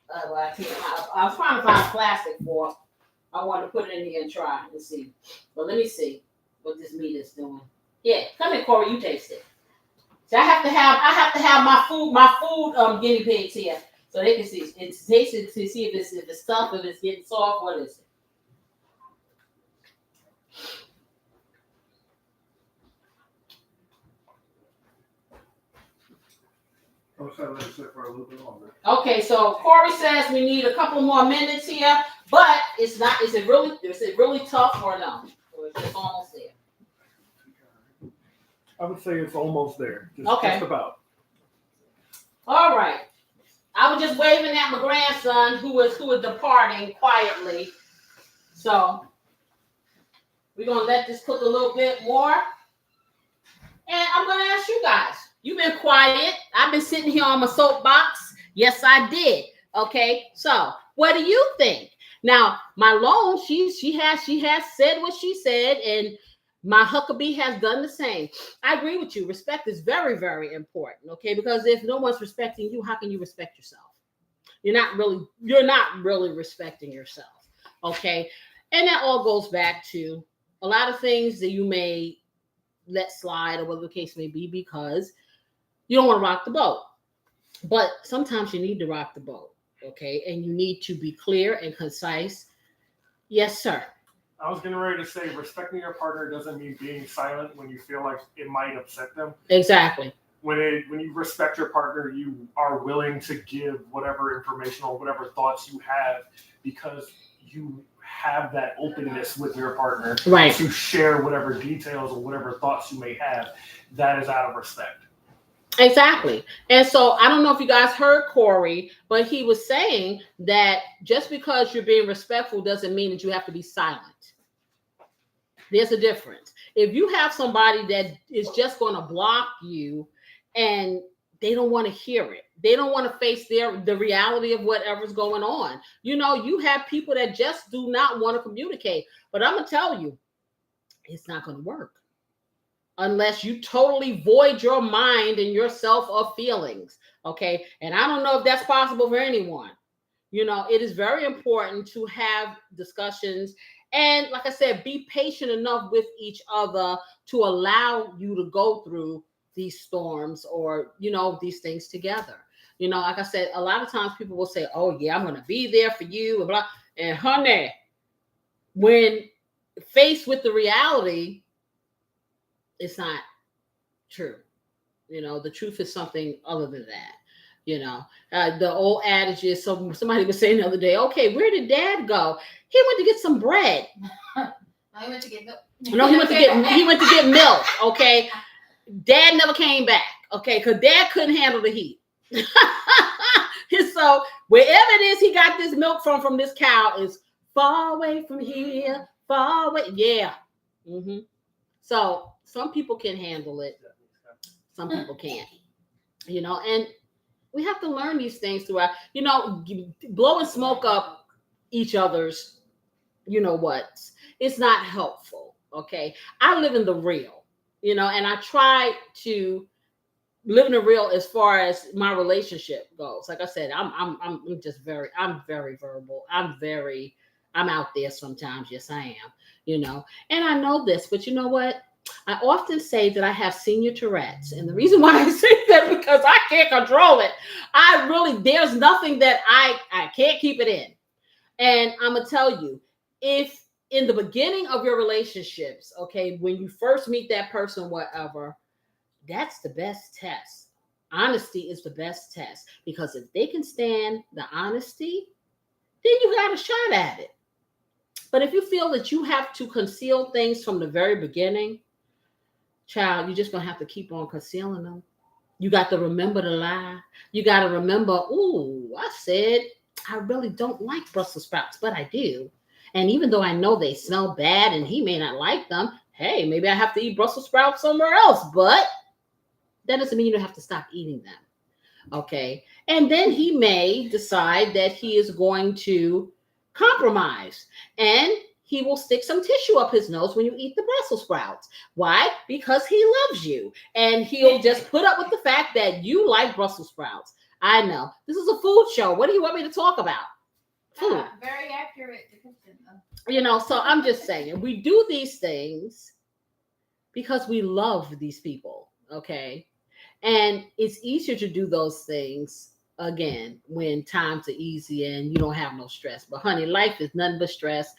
Well, I can't. I was trying to find a plastic fork. I wanted to put it in here and try and see. But let me see what this meat is doing. Yeah, come here, Corey. You taste it. So I have to have my food guinea pigs here so they can see it's tasted to see if it's tough, if it's getting soft. What is it? I'll try to let it sit for a little bit longer. Okay, so Corey says we need a couple more minutes here, but it's not. Is it really tough or no? Or is it almost there? I would say it's almost there. Okay. Just about. All right. I was just waving at my grandson who was departing quietly. So we're gonna let this cook a little bit more. And I'm gonna ask you guys. You've been quiet. I've been sitting here on my soapbox. Yes, I did. Okay. So what do you think? Now, my loan, she has said what she said, and my Huckabee has done the same. I agree with you. Respect is very, very important. Okay, because if no one's respecting you, how can you respect yourself? You're not really respecting yourself. Okay, and that all goes back to a lot of things that you may let slide or whatever the case may be because you don't want to rock the boat. But sometimes you need to rock the boat. Okay, and you need to be clear and concise. Yes, sir. I was getting ready to say respecting your partner doesn't mean being silent when you feel like it might upset them. Exactly. When you respect your partner, you are willing to give whatever information or whatever thoughts you have because you have that openness with your partner Right. to share whatever details or whatever thoughts you may have. That is out of respect. Exactly. And so I don't know if you guys heard Corey, but he was saying that just because you're being respectful doesn't mean that you have to be silent. There's a difference. If you have somebody that is just going to block you and they don't want to hear it, they don't want to face the reality of whatever's going on. You know, you have people that just do not want to communicate. But I'm going to tell you, it's not going to work unless you totally void your mind and yourself of feelings. Okay. And I don't know if that's possible for anyone. You know, it is very important to have discussions. And like I said, be patient enough with each other to allow you to go through these storms or, you know, these things together. You know, like I said, a lot of times people will say, oh, yeah, I'm going to be there for you. And, blah. And honey, when faced with the reality, it's not true. You know, the truth is something other than that. You know, the old adage is, so somebody was saying the other day, okay, where did dad go? He went to get some bread. I went to get milk. No, he went to get milk. Okay. Dad never came back. Okay. Because dad couldn't handle the heat. And so wherever it is he got this milk from this cow is far away from here, far away. Yeah. Mm-hmm. So some people can handle it. Some people can't, you know, and we have to learn these things throughout, you know, blowing smoke up each other's, you know what, it's not helpful. Okay. I live in the real, you know, and I try to live in the real as far as my relationship goes. Like I said, I'm very verbal. I'm out there sometimes. Yes, I am, you know, and I know this, but you know what? I often say that I have senior Tourette's. And the reason why I say that because I can't control it. There's nothing that I can't keep it in. And I'm going to tell you, if in the beginning of your relationships, okay, when you first meet that person, whatever, that's the best test. Honesty is the best test because if they can stand the honesty, then you got a shot at it. But if you feel that you have to conceal things from the very beginning, child, you're just going to have to keep on concealing them. You got to remember to lie. You got to remember, ooh, I said I really don't like Brussels sprouts, but I do. And even though I know they smell bad and he may not like them, hey, maybe I have to eat Brussels sprouts somewhere else. But that doesn't mean you don't have to stop eating them. Okay. And then he may decide that he is going to compromise and he will stick some tissue up his nose when you eat the Brussels sprouts. Why? Because he loves you. And he'll just put up with the fact that you like Brussels sprouts. I know. This is a food show. What do you want me to talk about? Food. Very accurate depiction. So I'm just saying, we do these things because we love these people, okay? And it's easier to do those things again when times are easy and you don't have no stress. But honey, life is nothing but stress.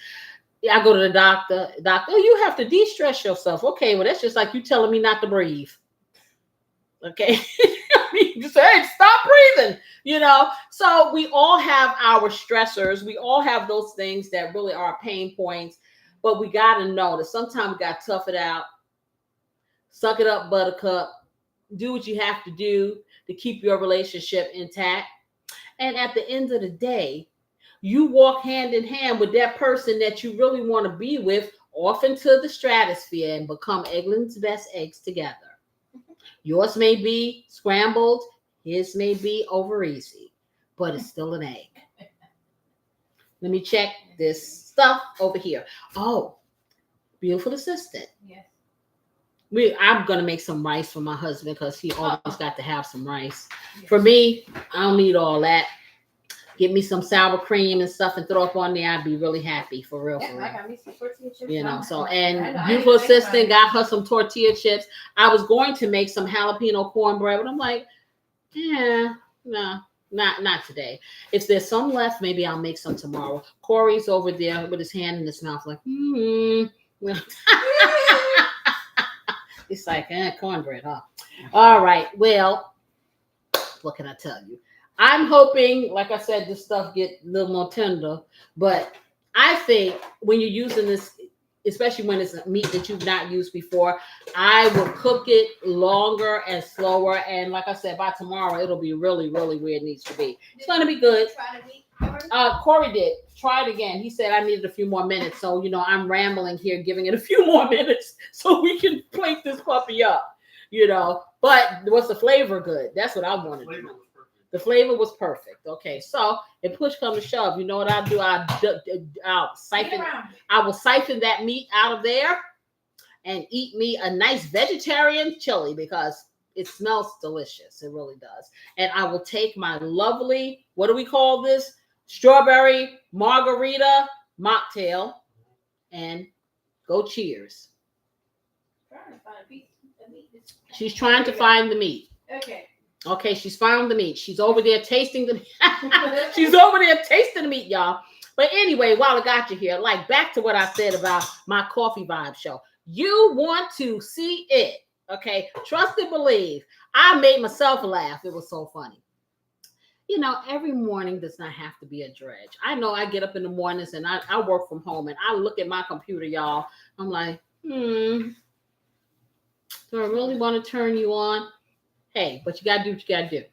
I go to the doctor, oh, you have to de-stress yourself. Okay, well, that's just like you telling me not to breathe. Okay. You say, hey, stop breathing, So we all have our stressors. We all have those things that really are pain points, but we got to know that sometimes we got to tough it out, suck it up, buttercup, do what you have to do to keep your relationship intact. And at the end of the day, you walk hand in hand with that person that you really want to be with off into the stratosphere and become England's best eggs together. Yours may be scrambled, his may be over easy, but it's still an egg. Let me check this stuff over here. Oh, beautiful assistant. Yes. I'm gonna make some rice for my husband because he always got to have some rice. Yes. For me, I don't need all that. Get me some sour cream and stuff and throw up on there. I'd be really happy for real. Yeah, I got me some tortilla chips. So and beautiful assistant got her some tortilla chips. I was going to make some jalapeno cornbread, but I'm like, yeah, no, not today. If there's some left, maybe I'll make some tomorrow. Corey's over there with his hand in his mouth, like, It's like, cornbread, huh? All right. Well, what can I tell you? I'm hoping, like I said, this stuff get a little more tender, but I think when you're using this, especially when it's meat that you've not used before, I will cook it longer and slower. And like I said, by tomorrow, it'll be really, really where it needs to be. It's going to be good. Corey did. Try it again. He said I needed a few more minutes. So, I'm rambling here, giving it a few more minutes so we can plate this puppy up, But was the flavor good? That's what I wanted to know. The flavor was perfect. Okay, so if push comes to shove, you know what I'll do? I'll siphon. I will siphon that meat out of there and eat me a nice vegetarian chili because it smells delicious. It really does. And I will take my lovely, what do we call this? Strawberry margarita mocktail and go cheers. She's trying to find the meat. Okay, she's found the meat. She's over there tasting the She's over there tasting the meat, y'all. But anyway, while I got you here, like back to what I said about my coffee vibe show. You want to see it. Okay, trust and believe. I made myself laugh. It was so funny. Every morning does not have to be a dredge. I know I get up in the mornings and I work from home and I look at my computer, y'all. I'm like, do I really want to turn you on? Hey, but you got to do what you got to do.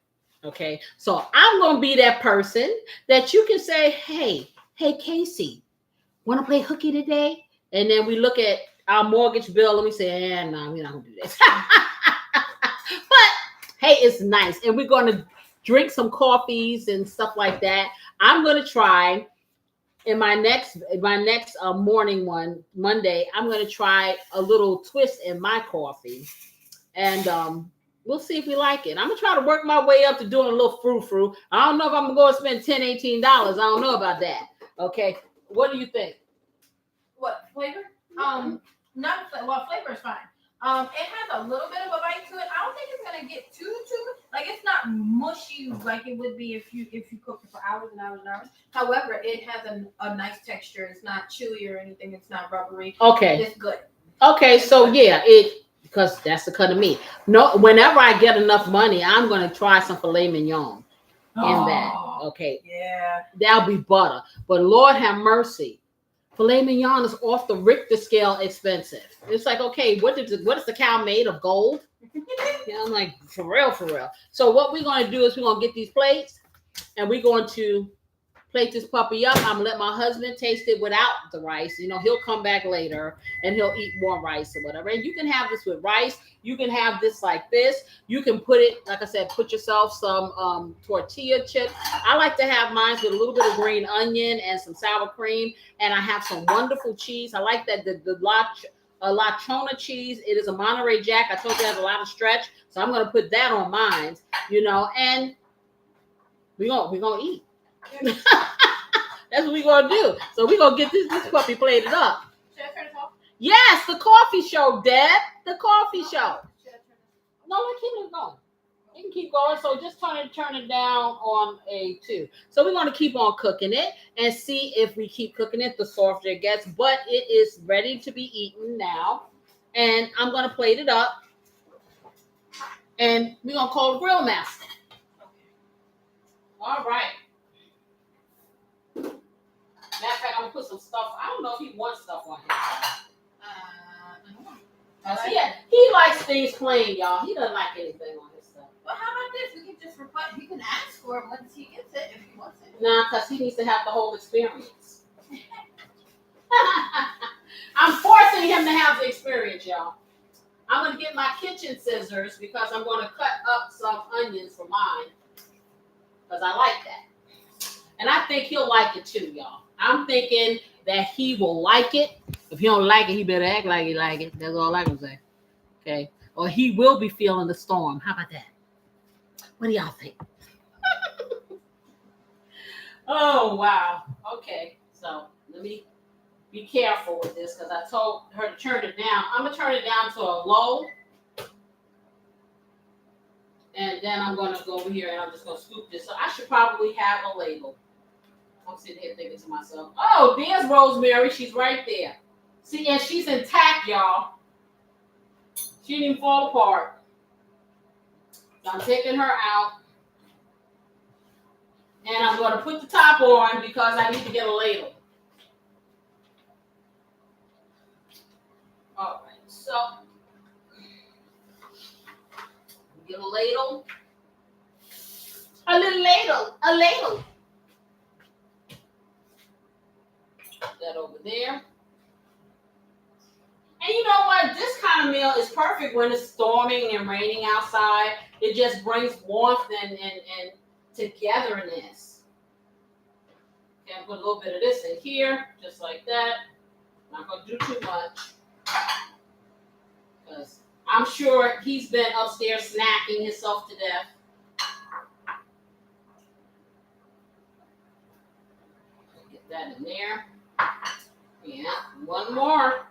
Okay. So I'm going to be that person that you can say, hey, Casey, want to play hooky today? And then we look at our mortgage bill and we say, no, we're not going to do this. But hey, it's nice. And we're going to drink some coffees and stuff like that. I'm going to try in my next morning one, Monday, I'm going to try a little twist in my coffee. And, we'll see if we like it. I'm going to try to work my way up to doing a little frou-frou. I don't know if I'm going to go and spend $10, $18. I don't know about that. Okay. What do you think? What, flavor? Flavor is fine. It has a little bit of a bite to it. I don't think it's going to get too, like it's not mushy like it would be if you cook it for hours and hours and hours. However, it has a nice texture. It's not chewy or anything. It's not rubbery. Okay. It's good. Okay. So yeah, because that's the cut of meat. No, whenever I get enough money, I'm going to try some filet mignon in that. Okay. Yeah. That'll be butter. But Lord have mercy. Filet mignon is off the Richter scale expensive. It's like, okay, what is the cow made of? Gold? I'm like, for real. So what we're going to do is we're going to get these plates and we're going to plate this puppy up. I'm going to let my husband taste it without the rice. He'll come back later and he'll eat more rice or whatever. And you can have this with rice. You can have this like this. You can put it, like I said, put yourself some tortilla chips. I like to have mine with a little bit of green onion and some sour cream. And I have some wonderful cheese. I like that the La Chona cheese. It is a Monterey Jack. I told you it has a lot of stretch. So I'm going to put that on mine, and we gonna eat. That's what we gonna do. So we gonna get this puppy plated up. Should I turn it off? Yes, the coffee show, Deb. The coffee show. Should I turn it No, let's keep it going. You can keep going. So just turn it down on a 2. So we're going to keep on cooking it and see if we keep cooking it, the softer it gets. But it is ready to be eaten now. And I'm going to plate it up. And we're going to call the grill master. All right. Matter of fact, I'm going to put some stuff. I don't know if he wants stuff on his side. He likes things plain, y'all. He doesn't like anything on his stuff. Well, how about this? We can just request. You can ask for it once he gets it if he wants it. Nah, because he needs to have the whole experience. I'm forcing him to have the experience, y'all. I'm going to get my kitchen scissors because I'm going to cut up some onions for mine because I like that. And I think he'll like it too, y'all. I'm thinking that he will like it. If he don't like it, he better act like he like it. That's all I can say. Okay. Or he will be feeling the storm. How about that? What do y'all think? Oh, wow. Okay. So let me be careful with this because I told her to turn it down. I'm going to turn it down to a low. And then I'm going to go over here and I'm just going to scoop this. So I should probably have a label. I'm sitting here thinking to myself, oh, there's Rosemary. She's right there. See, and she's intact, y'all. She didn't even fall apart. So I'm taking her out. And I'm going to put the top on because I need to get a ladle. All right, so get a ladle. A little ladle. A ladle. Put that over there. And you know what? This kind of meal is perfect when it's storming and raining outside. It just brings warmth and togetherness. Okay, I'm put a little bit of this in here, just like that. Not going to do too much. Because I'm sure he's been upstairs snacking himself to death. Get that in there. Yeah, one more.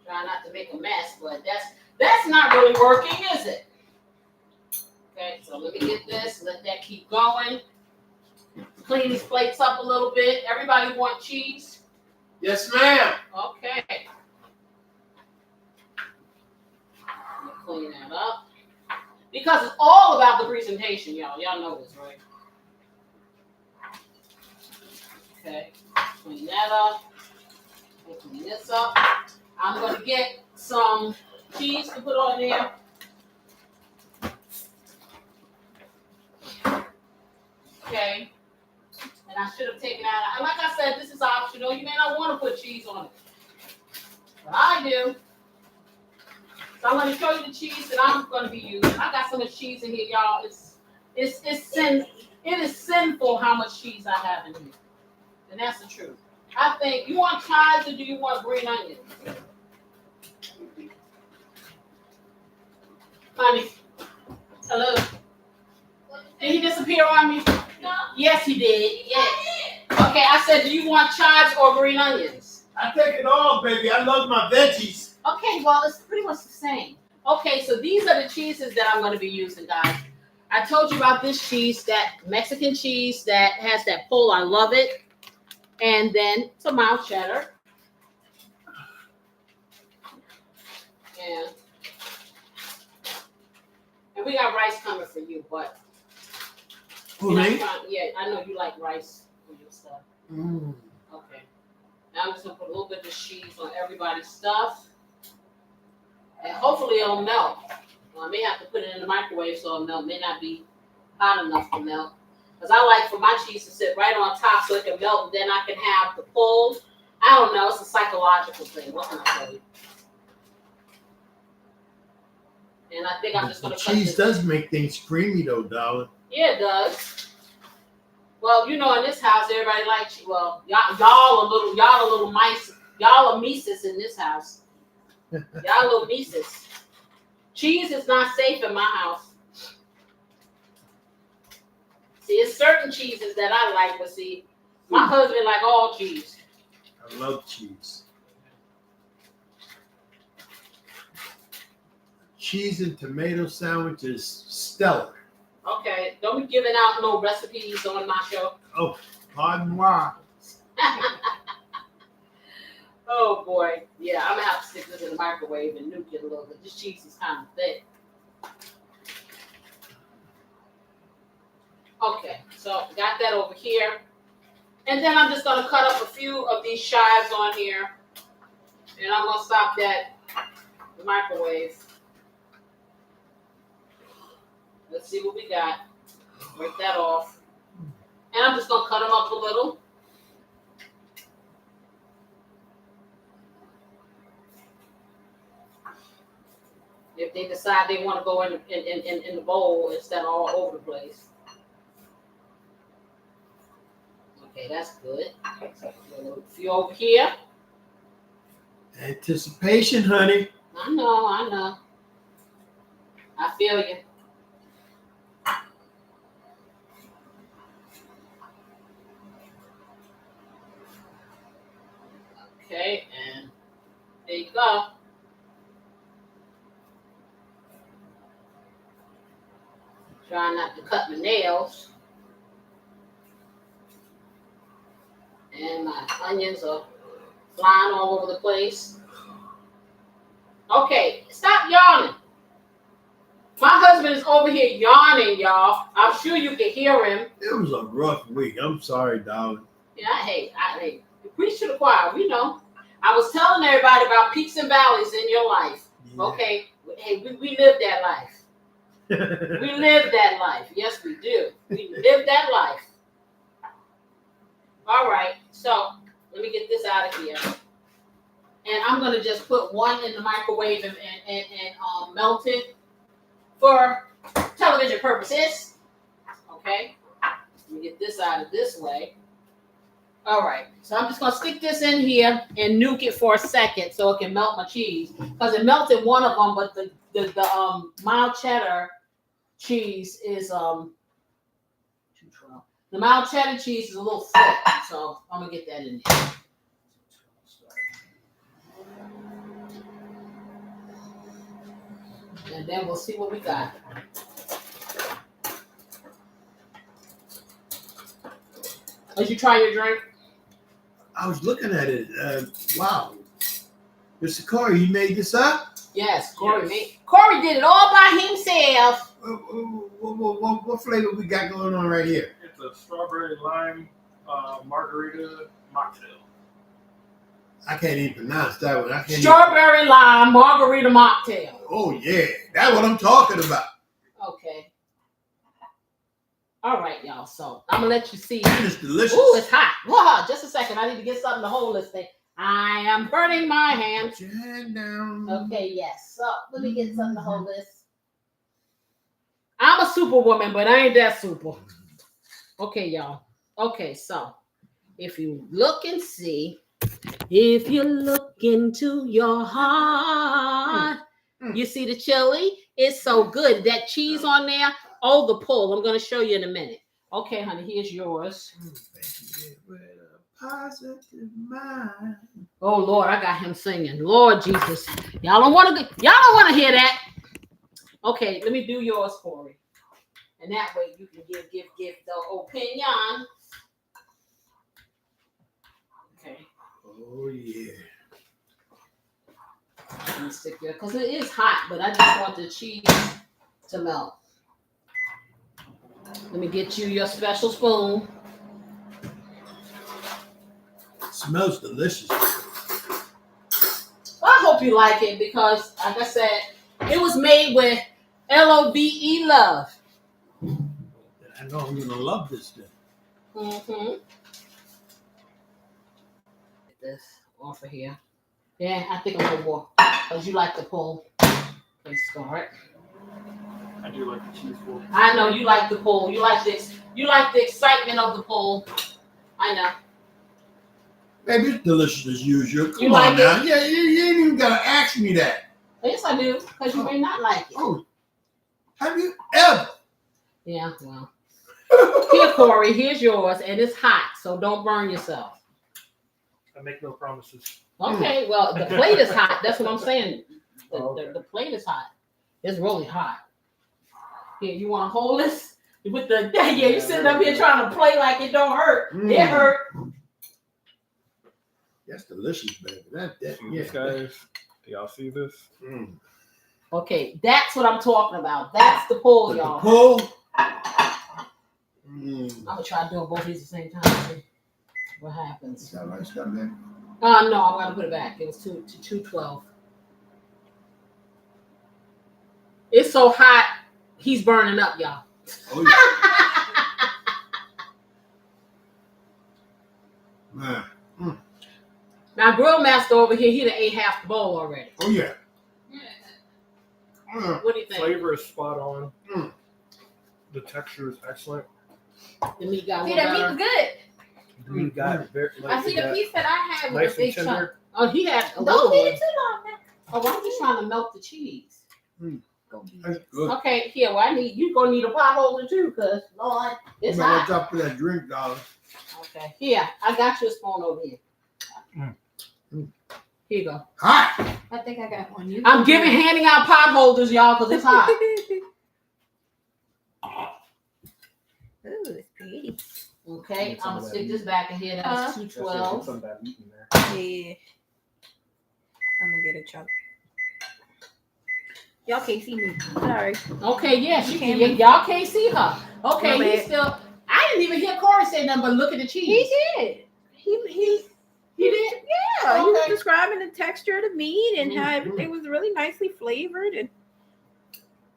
Try not to make a mess, but that's not really working, is it? Okay, so let me get this. Let that keep going. Clean these plates up a little bit. Everybody want cheese? Yes, ma'am. Okay. Clean that up. Because it's all about the presentation, y'all. Y'all know this, right? Okay. Clean that up. Clean this up. I'm going to get some cheese to put on there. Okay. And I should have taken out. Like I said, this is optional. You may not want to put cheese on it. But I do. So I'm going to show you the cheese that I'm going to be using. I got so much cheese in here, y'all. It is sinful how much cheese I have in here. And that's the truth. I think, you want chives or do you want green onions? Honey, hello. Did he disappear on me? No. Yes, he did. Yes. Okay, I said, do you want chives or green onions? I take it all, baby. I love my veggies. Okay, well, it's pretty much the same. Okay, so these are the cheeses that I'm going to be using, guys. I told you about this cheese, that Mexican cheese that has that pull. I love it. And then some mild cheddar. And we got rice coming for you, but For me? Yeah, I know you like rice for your stuff. Mm. Okay. Now I'm just gonna put a little bit of cheese on everybody's stuff. And hopefully it'll melt. Well, I may have to put it in the microwave so it'll melt. It may not be hot enough to melt. Because I like for my cheese to sit right on top so it can melt, and then I can have the pull. I don't know. It's a psychological thing. What can I tell you? And I think I'm just going to Cheese does make things creamy, though, darling. Yeah, it does. Well, you know, in this house, everybody likes cheese. Well, y'all a little mice. Y'all are Mises in this house. Y'all little Mises. Cheese is not safe in my house. See, it's certain cheeses that I like, but see, my husband like all cheese. I love cheese. Cheese and tomato sandwich is stellar. Okay, don't be giving out no recipes on my show. Oh, pardon moi. Oh boy, yeah, I'm gonna have to stick this in the microwave and nuke it a little bit. This cheese is kind of thick. Okay, so got that over here. And then I'm just gonna cut up a few of these chives on here. And I'm gonna stop that the microwave. Let's see what we got. Break that off. And I'm just gonna cut them up a little. If they decide they want to go in the bowl instead of all over the place. Okay, that's good. A few over here. Anticipation, honey. I know. I feel you. Okay, and there you go. Trying not to cut my nails. And my onions are flying all over the place. Okay, stop yawning. My husband is over here yawning, y'all. I'm sure you can hear him. It was a rough week. I'm sorry, darling. Yeah, I preach to the choir. We know. I was telling everybody about peaks and valleys in your life. Yeah. Okay, hey, we live that life. We live that life. Yes, we do. We live that life. All right, so let me get this out of here. And I'm going to just put one in the microwave and melt it for television purposes. Okay, let me get this out of this way. All right, so I'm just going to stick this in here and nuke it for a second so it can melt my cheese. Because it melted one of them, but the mild cheddar cheese is 212. The mild cheddar cheese is a little thick, so I'm gonna get that in there. And then we'll see what we got. Did you try your drink? I was looking at it. Wow. Mr. Corey, you made this up? Yes, Corey made. Corey did it all by himself. What flavor we got going on right here? It's a strawberry lime margarita mocktail. I can't even pronounce that one. Strawberry lime margarita mocktail. Oh, yeah. That's what I'm talking about. Okay. All right, y'all. So I'm going to let you see. It's delicious. Ooh, it's hot. Whoa, just a second. I need to get something to hold this thing. I am burning my hand. Put your hand down. Okay, yes. So let me get something to hold this. I'm a superwoman, but I ain't that super. Okay, y'all. Okay, so if you look and see, if you look into your heart, you see the chili? It's so good. That cheese on there. Oh, the pull. I'm going to show you in a minute. Okay, honey, here's yours. Positive mind. Oh Lord, I got him singing. Lord Jesus, y'all don't want to hear that. Okay, let me do yours, Corey, and that way you can give the opinion. Okay. Oh yeah. Let me stick there because it is hot, but I just want the cheese to melt. Let me get you your special spoon. Smells delicious. Well, I hope you like it because, like I said, it was made with LOVE, love. I know I'm gonna love this thing. Mm-hmm. Get this off of here. Yeah, I think I'm gonna walk because you like the pull. Let's start. I do like the cheese pull. I know you like the pull. You like this. You like the excitement of the pull. I know. Baby, it's delicious as usual. Come You on like now. Yeah, you ain't even gotta ask me that. Yes, I do because you may not like it. Oh, have you ever? Yeah, well. Here, Corey, here's yours, and it's hot, so don't burn yourself. I make no promises. Okay, well, the plate is hot. That's what I'm saying. Okay. The plate is hot. It's really hot. Here, you want to hold this? With the you sitting up here trying to play like it don't hurt. It hurt. That's delicious, baby. That yeah. Guys, do y'all see this? Okay, that's what I'm talking about. That's the pull, But y'all. the pull. I'm gonna try doing both of these at the same time. See what happens. Is that right stuff there? No, I'm gonna put it back. It was 212. It's so hot, he's burning up, y'all. Oh yeah. Man. Now, Grill Master over here, he done ate half the bowl already. Oh yeah. What do you think? Flavor is spot on. The texture is excellent. The meat got See, one that better. meat's good. The meat got very. I see the piece that I had was nice a big and chunk. tender. Oh, he had a Don't little leave one. it too long. Oh, why are you trying to melt the cheese? Go eat. That's good. Okay, here, well, you gonna need a pot holder too, cause Lord, it's You might hot. top of that drink, darling. Okay, here, I got you a spoon over here. Here you go. Hot. I think I got one. You I'm handing out pot holders, y'all, cause it's hot. Ooh, it's pretty. Okay, I'm gonna stick this back in here. That's 212. Some of that meat in there. Yeah. I'm gonna get a chunk. Y'all can't see me. Sorry. Okay, yeah, she Can't can. Y'all can't see her. Okay, My he's bad. still. I didn't even hear Corey say nothing but look at the cheese. He did. He did. Yeah, he was Okay. describing the texture of the meat and how Mhm. everything was really nicely flavored and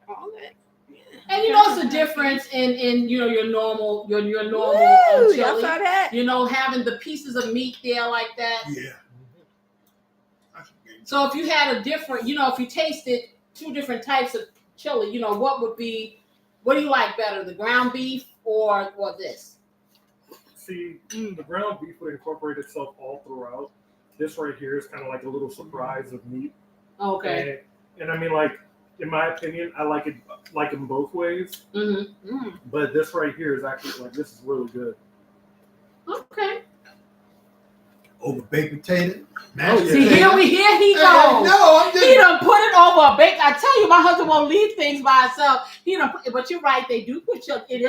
all that. Yeah. And you know, it's a difference in your normal Woo, chili. y'all saw that? You know, having the pieces of meat there like that. Yeah. That's good. So if you had a different, if you tasted two different types of chili, what do you like better, the ground beef or this? See, the ground beef would incorporate itself all throughout. This right here is kind of like a little surprise of meat. Okay. And I mean, like, in my opinion, I like them both ways. Mm-hmm. But this right here is actually like, this is really good. Okay. Over baked potato. Oh, See, here he goes. No, I'm He just. done put it over a bake. I tell you, my husband won't leave things by himself. But you're right. They do put it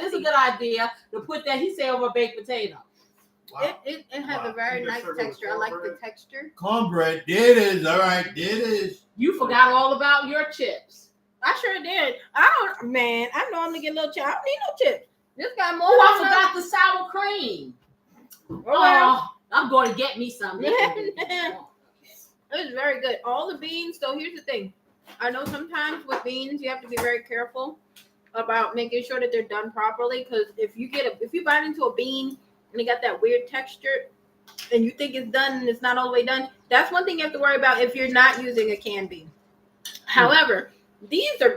is a good idea to put that. He said over a baked potato. Wow. It has Wow. a very You nice just serve it with texture. I like the cornbread? texture. Cornbread. There it is. All right. There it is. You forgot all about your chips. I sure did. I normally get a little chip. I don't need no chips. This got more. Oh, I than forgot the sour cream. enough. Oh, well. Oh, I'm going to get me some. It's very good. All the beans. So here's the thing. I know sometimes with beans you have to be very careful about making sure that they're done properly. Because if you bite into a bean and it got that weird texture, and you think it's done and it's not all the way done, that's one thing you have to worry about if you're not using a canned bean. However, these are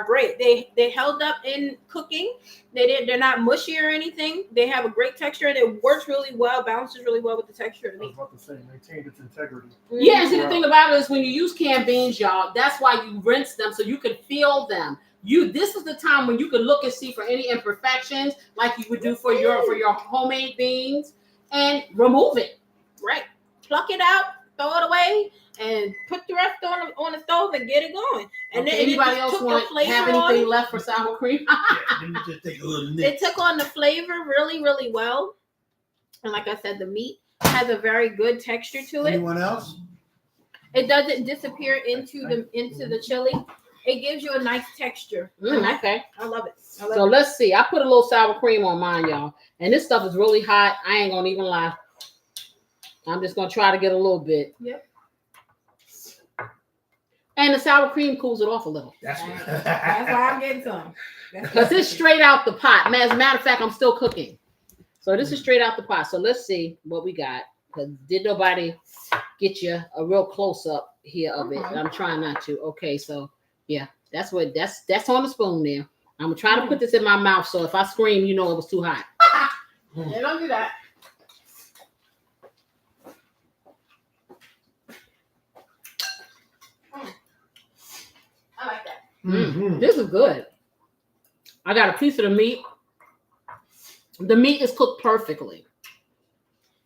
great. They held up in cooking. They're not mushy or anything. They have a great texture and it works really well, balances really well with the texture of the I was meat. about to say, maintained its integrity. Yeah, and see, the thing about it is when you use canned beans, y'all, that's why you rinse them so you can feel them. This is the time when you can look and see for any imperfections, like you would do for your homemade beans, and remove it. Right. Pluck it out, throw it away, and put the rest on the stove and get it going. And Okay, then anybody else have anything left for sour cream? Yeah, let me just take a little nip. It took on the flavor really, really well. And like I said, the meat has a very good texture to it. Anyone else? It doesn't disappear into the chili. It gives you a nice texture. Okay. I love it. So let's see. I put a little sour cream on mine, y'all. And this stuff is really hot. I ain't gonna even lie. I'm just gonna try to get a little bit. Yep. And the sour cream cools it off a little. That's That's why I'm getting some. Because it's straight out the pot. As a matter of fact, I'm still cooking. So this is straight out the pot. So let's see what we got. Because did nobody get you a real close up here of it? I'm trying not to. Okay, so yeah, that's on the spoon there. I'm gonna try to put this in my mouth. So if I scream, you know it was too hot. Yeah, don't do that. I like that. Mhm. This is good. I got a piece of the meat. The meat is cooked perfectly.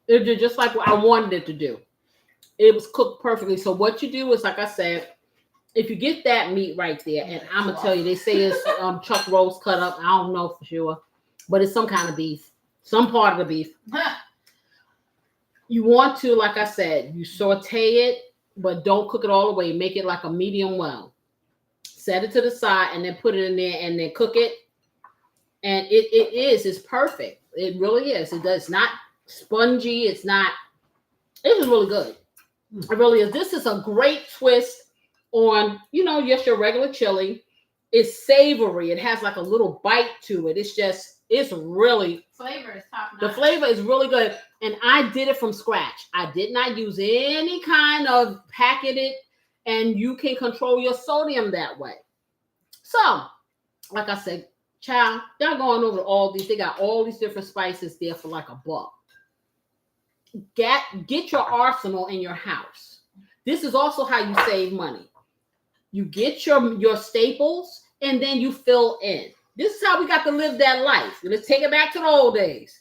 It did just like what I wanted it to do. It was cooked perfectly. So what you do is, like I said, if you get that meat right there, and I'm gonna tell you, they say it's chuck roast cut up. I don't know for sure, but it's some kind of beef, some part of the beef. You want to, like I said, you saute it, but don't cook it all the way. Make it like a medium well. Set it to the side and then put it in there and then cook it. And it's perfect. It really is. It's not spongy. It is really good. It really is. This is a great twist on, just your regular chili. It's savory. It has like a little bite to it. It's really, Flavor is top notch. the flavor is really good. And I did it from scratch. I did not use any kind of packeted, and you can control your sodium that way. So, like I said, child, they're going over all these. They got all these different spices there for like $1. Get your arsenal in your house. This is also how you save money. You get your staples and then you fill in. This is how we got to live that life. Let's take it back to the old days.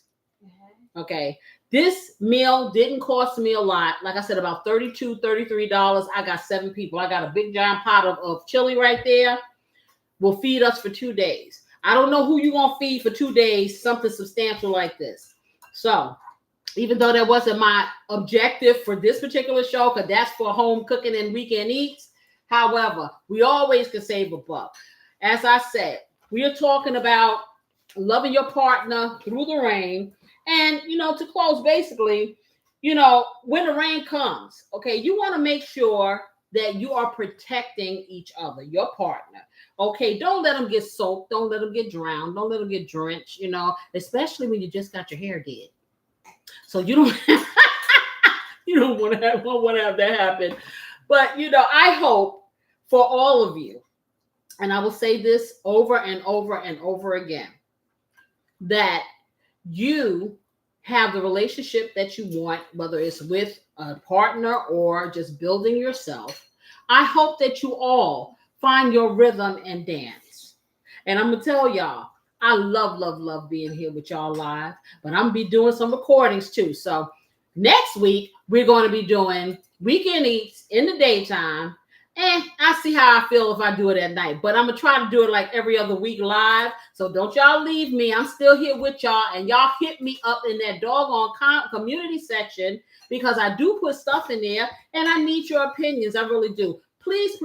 Okay. This meal didn't cost me a lot. Like I said, about $32, $33. I got 7 people. I got a big giant pot of chili right there. Will feed us for 2 days. I don't know who you're going to feed for 2 days, something substantial like this. So, even though that wasn't my objective for this particular show, because that's for home cooking and weekend eats. However, we always can save $1. As I said, we are talking about loving your partner through the rain. And, to close, basically, when the rain comes, okay, you want to make sure that you are protecting each other, your partner. Okay, don't let them get soaked. Don't let them get drowned. Don't let them get drenched, especially when you just got your hair did. So you don't want to have that happen. But, I hope for all of you, and I will say this over and over and over again, that you have the relationship that you want, whether it's with a partner or just building yourself. I hope that you all find your rhythm and dance. And I'm going to tell y'all, I love being here with y'all live, but I'm going to be doing some recordings too. So next week, we're going to be doing weekend eats in the daytime. And I see how I feel if I do it at night, but I'm going to try to do it like every other week live. So don't y'all leave me. I'm still here with y'all, and y'all hit me up in that doggone community section, because I do put stuff in there and I need your opinions. I really do. Please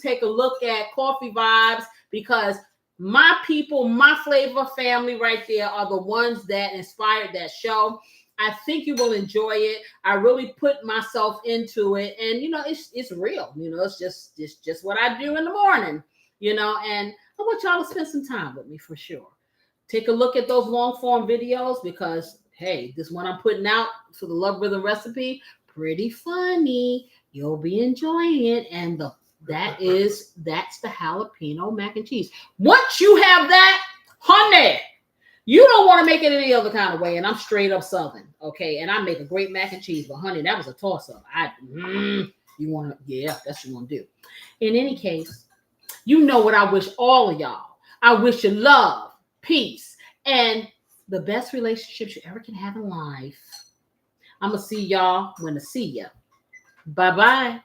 take a look at Coffee Vibes, because my people, my flavor family right there are the ones that inspired that show. I think you will enjoy it. I really put myself into it, and it's real. It's just what I do in the morning. And I want y'all to spend some time with me for sure. Take a look at those long form videos, because hey, this one I'm putting out for the Love Rhythm recipe, pretty funny. You'll be enjoying it, and that's the jalapeno mac and cheese. Once you have that, honey, you don't want to make it any other kind of way. And I'm straight up Southern, okay? And I make a great mac and cheese, but honey, that was a toss-up. That's what you want to do. In any case, you know what I wish all of y'all. I wish you love, peace, and the best relationships you ever can have in life. I'm going to see y'all when I see ya. Bye-bye.